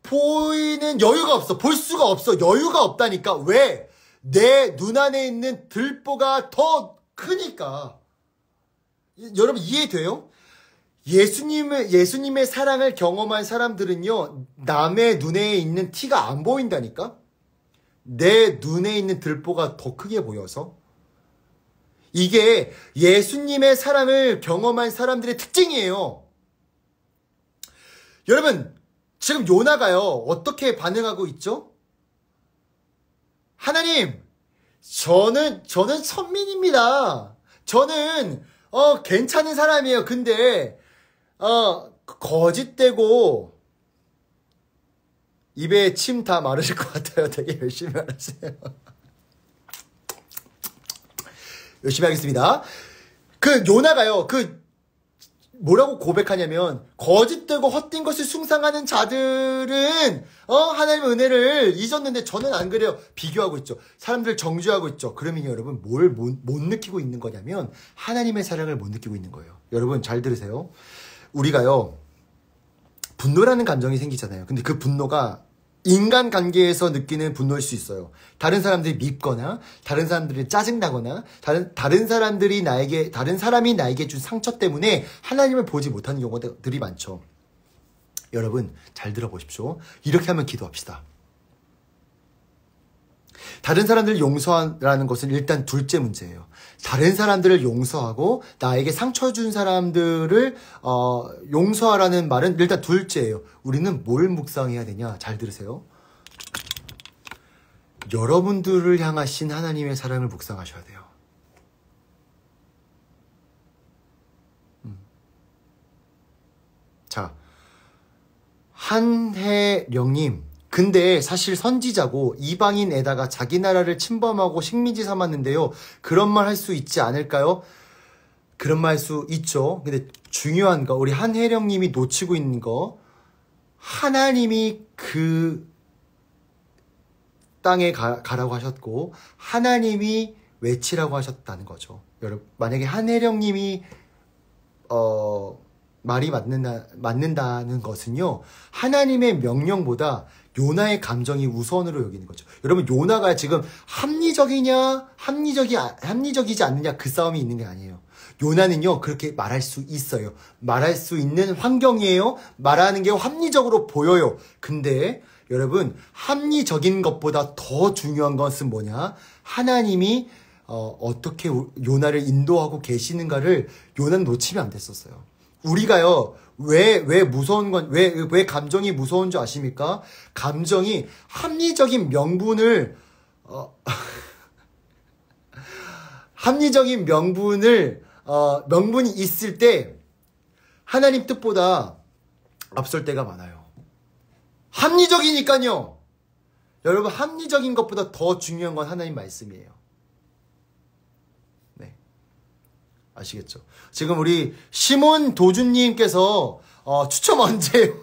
보이는 여유가 없어. 볼 수가 없어. 여유가 없다니까. 왜? 내 눈 안에 있는 들보가 더 크니까. 여러분, 이해돼요? 예수님의 사랑을 경험한 사람들은요, 남의 눈에 있는 티가 안 보인다니까? 내 눈에 있는 들보가 더 크게 보여서. 이게 예수님의 사랑을 경험한 사람들의 특징이에요. 여러분, 지금 요나가요, 어떻게 반응하고 있죠? 하나님, 저는 선민입니다. 저는, 괜찮은 사람이에요. 근데, 거짓되고, 입에 침 다 마르실 것 같아요. 되게 열심히 하세요. 열심히 하겠습니다. 그 요나가요, 뭐라고 고백하냐면, 거짓되고 헛된 것을 숭상하는 자들은 하나님의 은혜를 잊었는데 저는 안 그래요. 비교하고 있죠. 사람들 정죄하고 있죠. 그러면 여러분, 뭘 못 느끼고 있는 거냐면 하나님의 사랑을 못 느끼고 있는 거예요. 여러분, 잘 들으세요. 우리가요, 분노라는 감정이 생기잖아요. 근데 그 분노가 인간 관계에서 느끼는 분노일 수 있어요. 다른 사람들이 밉거나, 다른 사람들이 짜증나거나, 다른 사람이 나에게 준 상처 때문에 하나님을 보지 못하는 경우들이 많죠. 여러분, 잘 들어보십시오. 이렇게 하면 기도합시다. 다른 사람들을 용서하라는 것은 일단 둘째 문제예요. 다른 사람들을 용서하고 나에게 상처 준 사람들을 용서하라는 말은 일단 둘째예요. 우리는 뭘 묵상해야 되냐? 잘 들으세요. 여러분들을 향하신 하나님의 사랑을 묵상하셔야 돼요. 자, 한혜령님, 근데 사실 선지자고 이방인에다가 자기 나라를 침범하고 식민지 삼았는데요. 그런 말 할 수 있지 않을까요? 그런 말 할 수 있죠. 근데 중요한 거, 우리 한혜령님이 놓치고 있는 거, 하나님이 그 땅에 가라고 하셨고 하나님이 외치라고 하셨다는 거죠. 여러분, 만약에 한혜령님이 말이 맞는다는 것은요, 하나님의 명령보다 요나의 감정이 우선으로 여기는 거죠. 여러분, 요나가 지금 합리적이지 않느냐, 그 싸움이 있는 게 아니에요. 요나는요, 그렇게 말할 수 있어요. 말할 수 있는 환경이에요. 말하는 게 합리적으로 보여요. 근데 여러분, 합리적인 것보다 더 중요한 것은 뭐냐? 하나님이 어떻게 요나를 인도하고 계시는가를 요나는 놓치면 안 됐었어요. 우리가요, 왜 무서운 건, 왜 감정이 무서운 줄 아십니까? 감정이 합리적인 명분을, 명분이 있을 때, 하나님 뜻보다 앞설 때가 많아요. 합리적이니까요. 여러분, 합리적인 것보다 더 중요한 건 하나님 말씀이에요. 네. 아시겠죠? 지금 우리 시몬 도준님께서 추첨 언제요?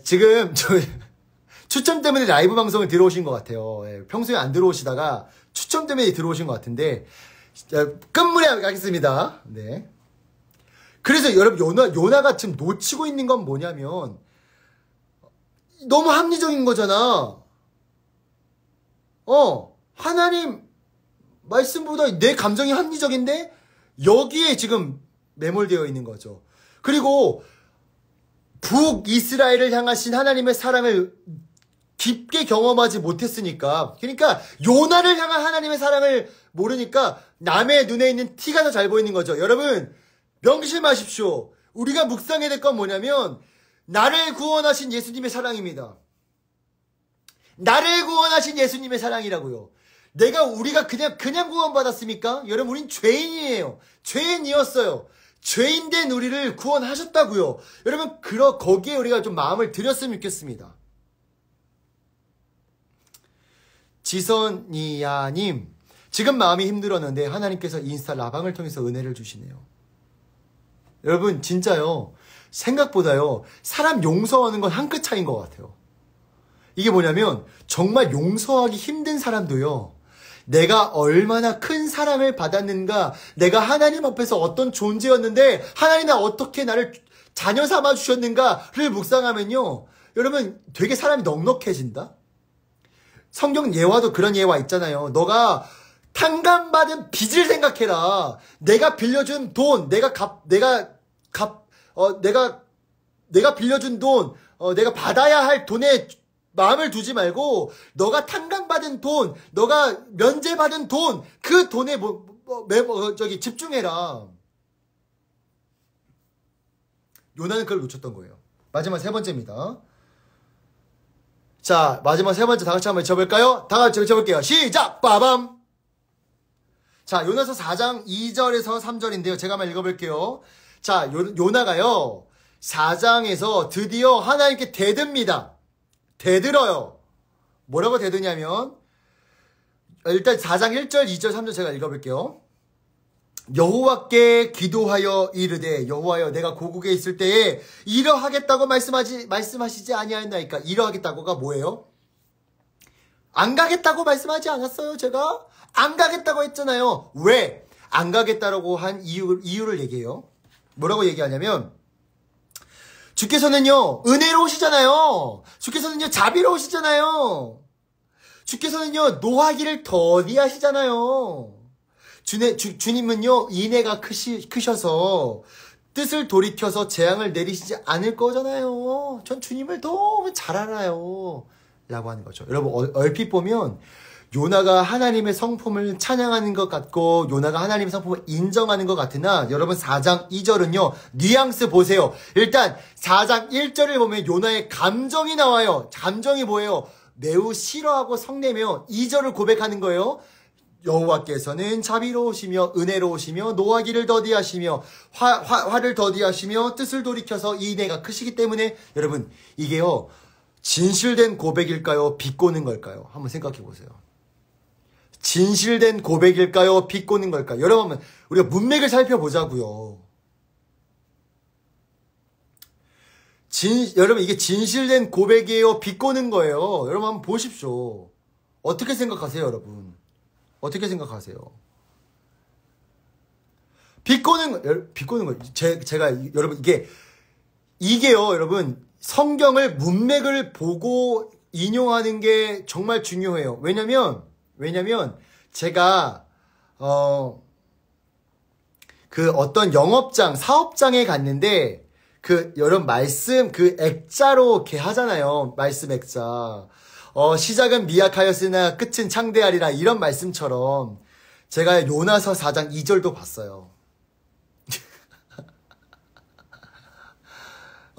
지금 추첨 때문에 라이브 방송을 들어오신 것 같아요. 평소에 안 들어오시다가 추첨 때문에 들어오신 것 같은데 끝물에 가겠습니다. 네. 그래서 여러분, 요나가 지금 놓치고 있는 건 뭐냐면 너무 합리적인 거잖아. 하나님 말씀보다 내 감정이 합리적인데 여기에 지금 매몰되어 있는 거죠. 그리고 북이스라엘을 향하신 하나님의 사랑을 깊게 경험하지 못했으니까, 그러니까 요나를 향한 하나님의 사랑을 모르니까 남의 눈에 있는 티가 더 잘 보이는 거죠. 여러분, 명심하십시오. 우리가 묵상해야 될 건 뭐냐면 나를 구원하신 예수님의 사랑입니다. 나를 구원하신 예수님의 사랑이라고요. 우리가 그냥 구원받았습니까? 여러분, 우린 죄인이에요. 죄인이었어요. 죄인된 우리를 구원하셨다고요. 여러분, 거기에 우리가 좀 마음을 들였으면 좋겠습니다. 지선이야님, 지금 마음이 힘들었는데 하나님께서 인스타 라방을 통해서 은혜를 주시네요. 여러분, 진짜요, 생각보다요, 사람 용서하는 건 한 끗 차이인 것 같아요. 이게 뭐냐면 정말 용서하기 힘든 사람도요, 내가 얼마나 큰 사랑을 받았는가, 내가 하나님 앞에서 어떤 존재였는데 하나님이 어떻게 나를 자녀 삼아 주셨는가를 묵상하면요, 여러분, 되게 사람이 넉넉해진다. 성경 예화도 그런 예화 있잖아요. 너가 탕감받은 빚을 생각해라. 내가 빌려준 돈, 내가 빌려준 돈, 내가 받아야 할 돈에 마음을 두지 말고, 너가 탕감받은 돈, 너가 면제받은 돈, 그 돈에 집중해라. 요나는 그걸 놓쳤던 거예요. 마지막 세 번째입니다. 자, 마지막 세 번째 다 같이 한번 외쳐볼까요? 다 같이 외쳐볼게요. 시작! 빠밤! 자, 요나서 4장 2절에서 3절인데요. 제가 한번 읽어볼게요. 자, 요나가요, 4장에서 드디어 하나님께 대듭니다. 대들어요. 뭐라고 대드냐면, 일단 4장 1절, 2절, 3절 제가 읽어볼게요. 여호와께 기도하여 이르되, 여호와여, 내가 고국에 있을 때에 이러하겠다고 말씀하시지 아니하였나이까. 이러하겠다고가 뭐예요? 안 가겠다고 말씀하지 않았어요, 제가? 안 가겠다고 했잖아요. 왜? 안 가겠다라고 한 이유를 얘기해요. 뭐라고 얘기하냐면, 주께서는요, 은혜로우시잖아요. 주께서는요, 자비로우시잖아요. 주께서는요, 노하기를 더디하시잖아요. 주님은요, 인애가 크셔서 뜻을 돌이켜서 재앙을 내리시지 않을 거잖아요. 전 주님을 너무 잘 알아요. 라고 하는 거죠. 여러분, 얼핏 보면 요나가 하나님의 성품을 찬양하는 것 같고 요나가 하나님의 성품을 인정하는 것 같으나 여러분 4장 2절은요. 뉘앙스 보세요. 일단 4장 1절을 보면 요나의 감정이 나와요. 감정이 뭐예요? 매우 싫어하고 성내며 2절을 고백하는 거예요. 여호와께서는 자비로우시며 은혜로우시며 노하기를 더디하시며 화를 더디하시며 뜻을 돌이켜서 이내가 크시기 때문에 여러분 이게요. 진실된 고백일까요? 비꼬는 걸까요? 한번 생각해 보세요. 진실된 고백일까요? 비꼬는 걸까요? 여러분, 우리가 문맥을 살펴보자고요. 여러분, 이게 진실된 고백이에요? 비꼬는 거예요? 여러분, 한번 보십시오. 어떻게 생각하세요, 여러분? 어떻게 생각하세요? 비꼬는 거, 제가, 여러분, 이게요, 여러분, 성경을 문맥을 보고 인용하는 게 정말 중요해요. 왜냐면 제가 그 어떤 영업장, 사업장에 갔는데 여러분 말씀 액자로 이렇게 하잖아요. 말씀 액자. 시작은 미약하였으나 끝은 창대하리라 이런 말씀처럼 제가 요나서 4장 2절도 봤어요.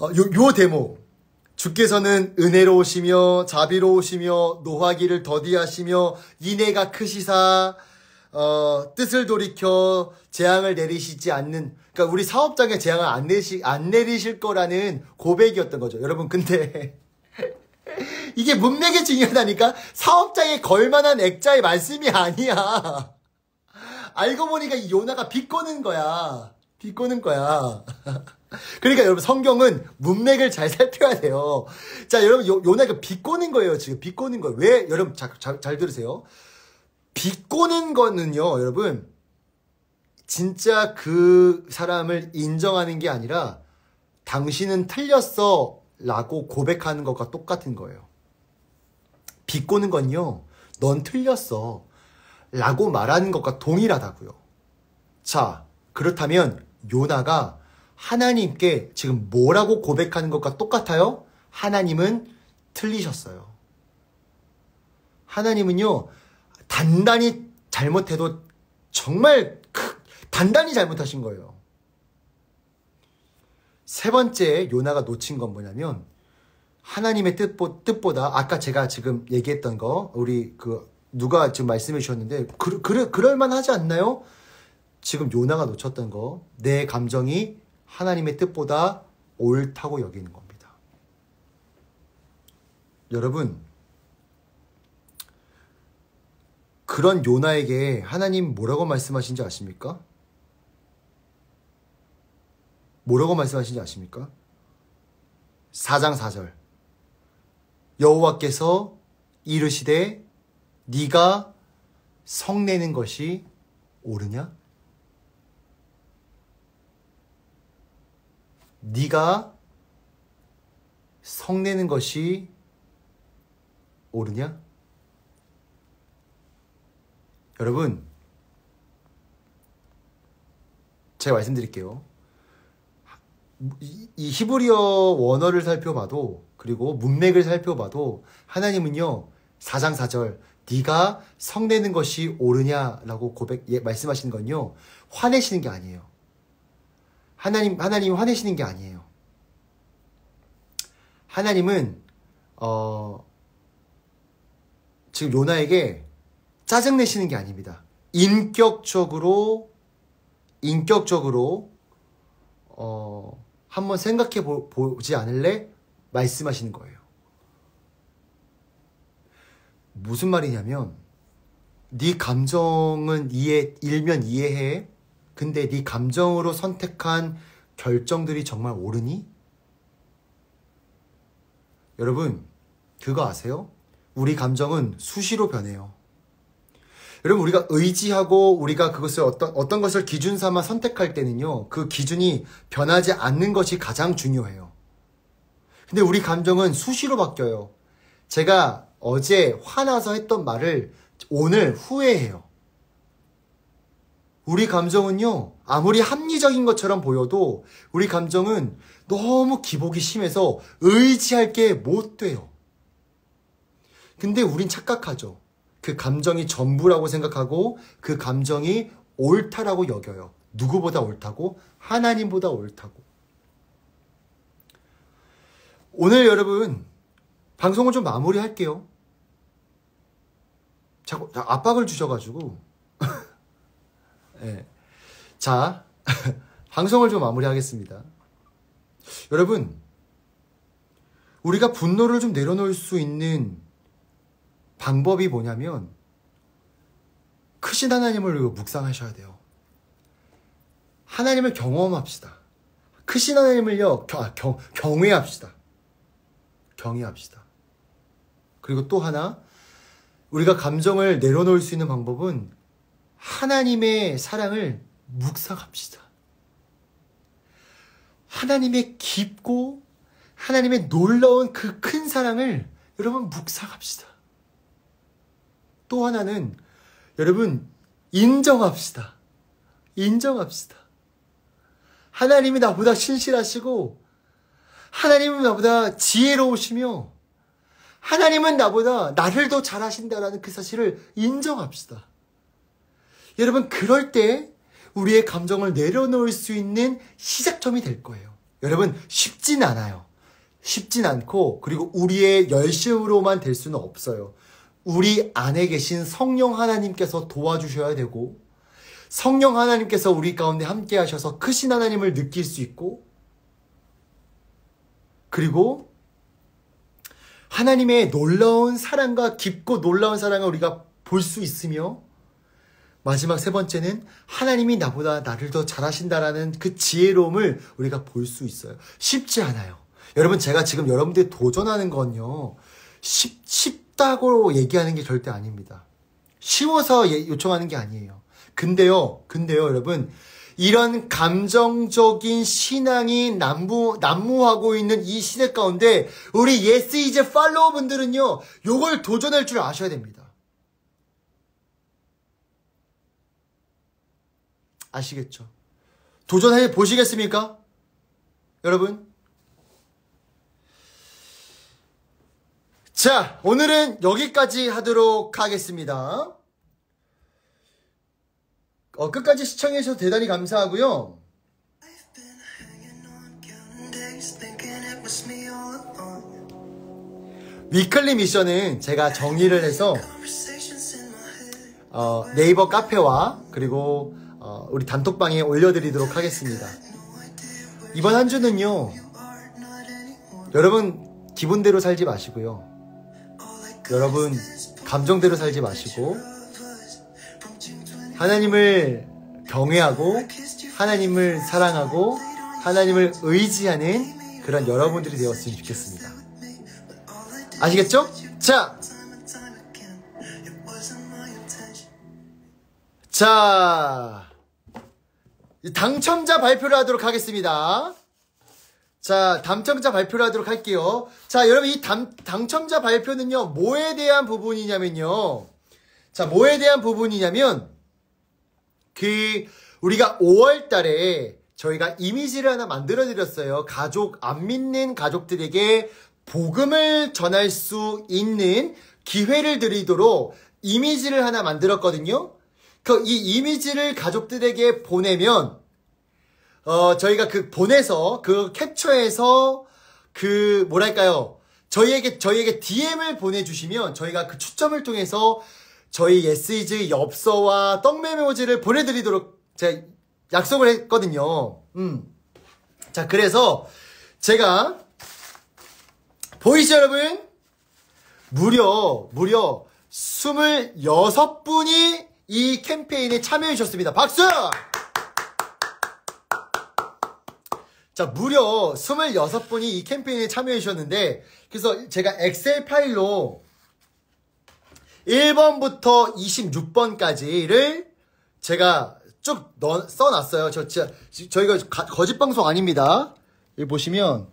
요 대목. 주께서는 은혜로우시며 자비로우시며 노하기를 더디하시며 인애가 크시사 뜻을 돌이켜 재앙을 내리시지 않는, 그러니까 우리 사업장에 재앙을 안 내리실 거라는 고백이었던 거죠. 여러분 근데 이게 문맥이 중요하다니까. 사업장에 걸만한 액자의 말씀이 아니야. 알고 보니까 이 요나가 비꼬는 거야. 그러니까 여러분 성경은 문맥을 잘 살펴야 돼요. 자, 여러분 요나가 비꼬는 거예요. 지금 비꼬는 거예요. 왜? 여러분 잘 들으세요. 비꼬는 거는요, 여러분 진짜 그 사람을 인정하는 게 아니라 당신은 틀렸어 라고 고백하는 것과 똑같은 거예요. 비꼬는 건요, 넌 틀렸어 라고 말하는 것과 동일하다고요. 자, 그렇다면 요나가 하나님께 지금 뭐라고 고백하는 것과 똑같아요? 하나님은 틀리셨어요. 하나님은요, 단단히 잘못해도 정말 단단히 잘못하신 거예요. 세 번째 요나가 놓친 건 뭐냐면 하나님의 뜻보다 아까 제가 지금 얘기했던 거, 우리 누가 지금 말씀해 주셨는데 그럴만 하지 않나요? 지금 요나가 놓쳤던 거, 내 감정이 하나님의 뜻보다 옳다고 여기는 겁니다. 여러분, 그런 요나에게 하나님 뭐라고 말씀하신지 아십니까? 뭐라고 말씀하신지 아십니까? 4장 4절. 여호와께서 이르시되 네가 성내는 것이 옳으냐? 네가 성내는 것이 옳으냐? 여러분, 제가 말씀드릴게요. 이 히브리어 원어를 살펴봐도, 그리고 문맥을 살펴봐도 하나님은요 4장 4절 네가 성내는 것이 옳으냐라고 말씀하시는 건요, 화내시는 게 아니에요. 하나님이 화내시는 게 아니에요. 하나님은 지금 요나에게 짜증내시는 게 아닙니다. 인격적으로 한번 생각해 보지 않을래? 말씀하시는 거예요. 무슨 말이냐면 네 감정은 일면 이해해. 근데 네 감정으로 선택한 결정들이 정말 옳으니? 여러분, 그거 아세요? 우리 감정은 수시로 변해요. 여러분, 우리가 의지하고 우리가 그것을 어떤 것을 기준 삼아 선택할 때는요, 그 기준이 변하지 않는 것이 가장 중요해요. 근데 우리 감정은 수시로 바뀌어요. 제가 어제 화나서 했던 말을 오늘 후회해요. 우리 감정은요, 아무리 합리적인 것처럼 보여도 우리 감정은 너무 기복이 심해서 의지할 게 못 돼요. 근데 우린 착각하죠. 그 감정이 전부라고 생각하고 그 감정이 옳다라고 여겨요. 누구보다 옳다고? 하나님보다 옳다고. 오늘 여러분 방송을 좀 마무리할게요. 자꾸 압박을 주셔가지고 네. 자 방송을 좀 마무리하겠습니다. 여러분 우리가 분노를 좀 내려놓을 수 있는 방법이 뭐냐면 크신 하나님을 묵상하셔야 돼요. 하나님을 경험합시다. 크신 하나님을요 경외합시다. 경외합시다. 그리고 또 하나 우리가 감정을 내려놓을 수 있는 방법은 하나님의 사랑을 묵상합시다. 하나님의 깊고 하나님의 놀라운 그 큰 사랑을 여러분 묵상합시다. 또 하나는 여러분 인정합시다. 인정합시다. 하나님이 나보다 신실하시고 하나님은 나보다 지혜로우시며 하나님은 나보다 나를 더 잘하신다라는 그 사실을 인정합시다. 여러분 그럴 때 우리의 감정을 내려놓을 수 있는 시작점이 될 거예요. 여러분 쉽진 않아요. 쉽진 않고 그리고 우리의 열심으로만 될 수는 없어요. 우리 안에 계신 성령 하나님께서 도와주셔야 되고 성령 하나님께서 우리 가운데 함께 하셔서 크신 하나님을 느낄 수 있고 그리고 하나님의 놀라운 사랑과 깊고 놀라운 사랑을 우리가 볼 수 있으며 마지막 세 번째는 하나님이 나보다 나를 더 잘하신다라는 그 지혜로움을 우리가 볼 수 있어요. 쉽지 않아요. 여러분 제가 지금 여러분들이 도전하는 건요. 쉽다고 얘기하는 게 절대 아닙니다. 쉬워서 요청하는 게 아니에요. 근데요 여러분 이런 감정적인 신앙이 난무하고 있는 이 시대 가운데 우리 예스 이제 팔로워 분들은요 요걸 도전할 줄 아셔야 됩니다. 아시겠죠? 도전해 보시겠습니까? 여러분? 자, 오늘은 여기까지 하도록 하겠습니다. 끝까지 시청해주셔서 대단히 감사하고요. 위클리 미션은 제가 정리를 해서 네이버 카페와 그리고 우리 단톡방에 올려드리도록 하겠습니다. 이번 한 주는요 여러분 기분대로 살지 마시고요 여러분 감정대로 살지 마시고 하나님을 경외하고 하나님을 사랑하고 하나님을 의지하는 그런 여러분들이 되었으면 좋겠습니다. 아시겠죠? 자 당첨자 발표를 하도록 하겠습니다. 자 당첨자 발표를 하도록 할게요. 자 여러분 이 당첨자 발표는요 뭐에 대한 부분이냐면요 우리가 5월달에 저희가 이미지를 하나 만들어 드렸어요. 가족 안 믿는 가족들에게 복음을 전할 수 있는 기회를 드리도록 이미지를 하나 만들었거든요. 이 이미지를 가족들에게 보내면 저희가 보내서 캡처해서 저희에게 DM을 보내주시면 저희가 그 추첨을 통해서 저희 예스이즈 엽서와 떡메모지를 보내드리도록 제가 약속을 했거든요. 자, 그래서 제가 보이시죠, 여러분? 무려 26분이 이 캠페인에 참여해 주셨습니다. 박수! 자, 무려 26분이 이 캠페인에 참여해 주셨는데, 그래서 제가 엑셀 파일로 1번부터 26번까지를 제가 쭉 써놨어요. 저희가 거짓 방송 아닙니다. 여기 보시면,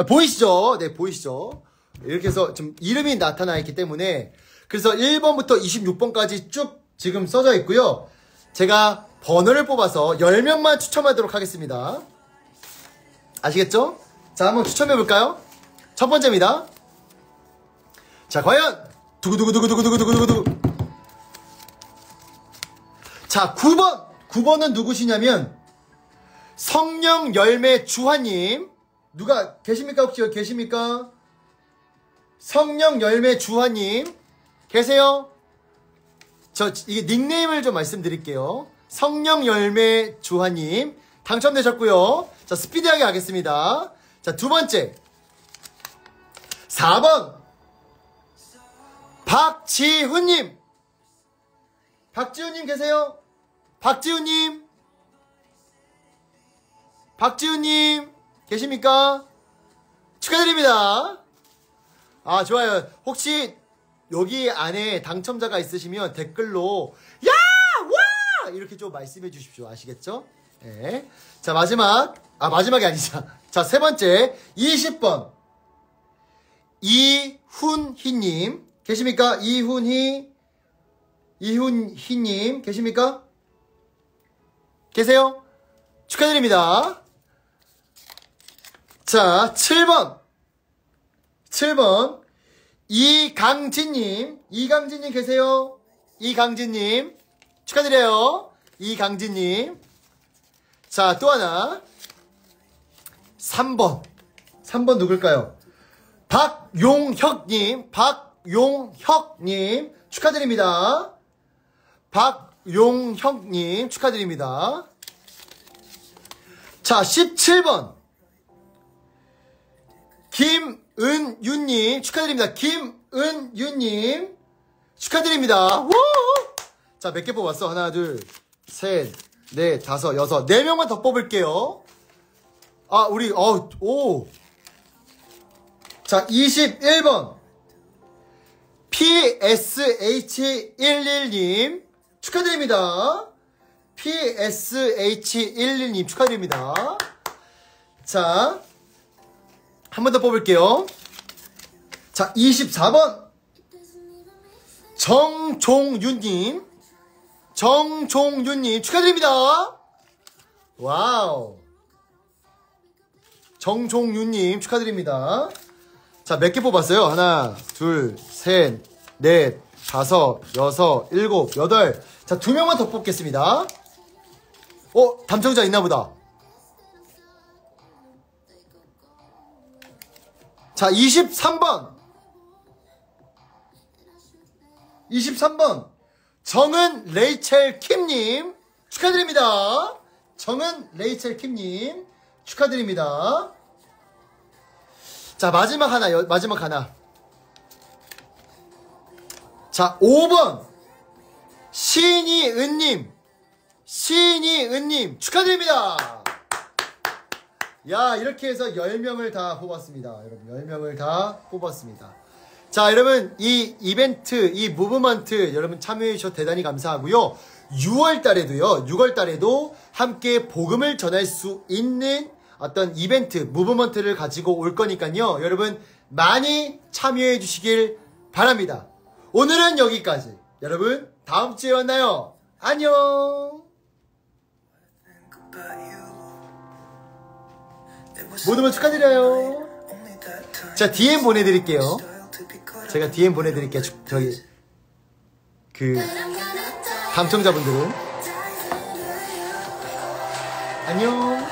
보이시죠? 네, 보이시죠? 이렇게 해서 좀 이름이 나타나 있기 때문에, 그래서 1번부터 26번까지 쭉 지금 써져 있고요. 제가 번호를 뽑아서 10명만 추첨하도록 하겠습니다. 아시겠죠? 자, 한번 추첨해 볼까요? 첫 번째입니다. 자, 과연 두구두구두구두구두구두구두구. 자, 9번. 9번은 누구시냐면, 성령 열매 주화님. 누가 계십니까? 혹시 여기 계십니까? 성령 열매 주화님. 계세요? 이게 닉네임을 좀 말씀드릴게요. 성령 열매 주화님. 당첨되셨고요. 자, 스피디하게 가겠습니다. 자, 두 번째. 4번. 박지훈님. 박지훈님 계세요? 박지훈님. 박지훈님. 계십니까? 축하드립니다. 아, 좋아요. 혹시 여기 안에 당첨자가 있으시면 댓글로 야! 와! 이렇게 좀 말씀해 주십시오. 아시겠죠? 네. 자, 마지막이 아니죠. 자, 세 번째. 20번. 이훈희님. 계십니까? 이훈희님. 계십니까? 계세요? 축하드립니다. 자, 7번. 이강진님. 이강진님 계세요? 이강진님. 축하드려요. 이강진님. 자, 또 하나. 3번. 3번 누굴까요? 박용혁님. 박용혁님. 축하드립니다. 박용혁님. 축하드립니다. 자, 17번. 김은유님. 축하드립니다. 김은유님. 축하드립니다. 우! 자, 몇 개 뽑았어? 하나, 둘, 셋, 넷, 다섯, 여섯. 4명만 더 뽑을게요. 아, 오. 자, 21번. PSH11님. 축하드립니다. PSH11님. 축하드립니다. 자, 한 번 더 뽑을게요. 자, 24번. 정종윤님. 축하드립니다. 와우. 정종윤님 축하드립니다. 자, 몇 개 뽑았어요? 하나, 둘, 셋, 넷, 다섯, 여섯, 일곱, 여덟. 자, 2명만 더 뽑겠습니다. 당첨자 있나 보다. 자, 23번. 정은 레이첼 킴님. 축하드립니다. 정은 레이첼 킴님. 축하드립니다. 자, 마지막 하나. 자, 5번. 신이은님. 축하드립니다. 야, 이렇게 해서 10명을 다 뽑았습니다. 여러분, 10명을 다 뽑았습니다. 자, 여러분, 이 이벤트, 이 무브먼트, 여러분 참여해주셔서 대단히 감사하고요. 6월달에도 함께 복음을 전할 수 있는 어떤 이벤트, 무브먼트를 가지고 올 거니까요. 여러분, 많이 참여해 주시길 바랍니다. 오늘은 여기까지. 여러분, 다음 주에 만나요. 안녕. 모두만 축하드려요. 자, DM 보내드릴게요. 제가 DM 보내드릴게요. 당첨자분들은. 안녕.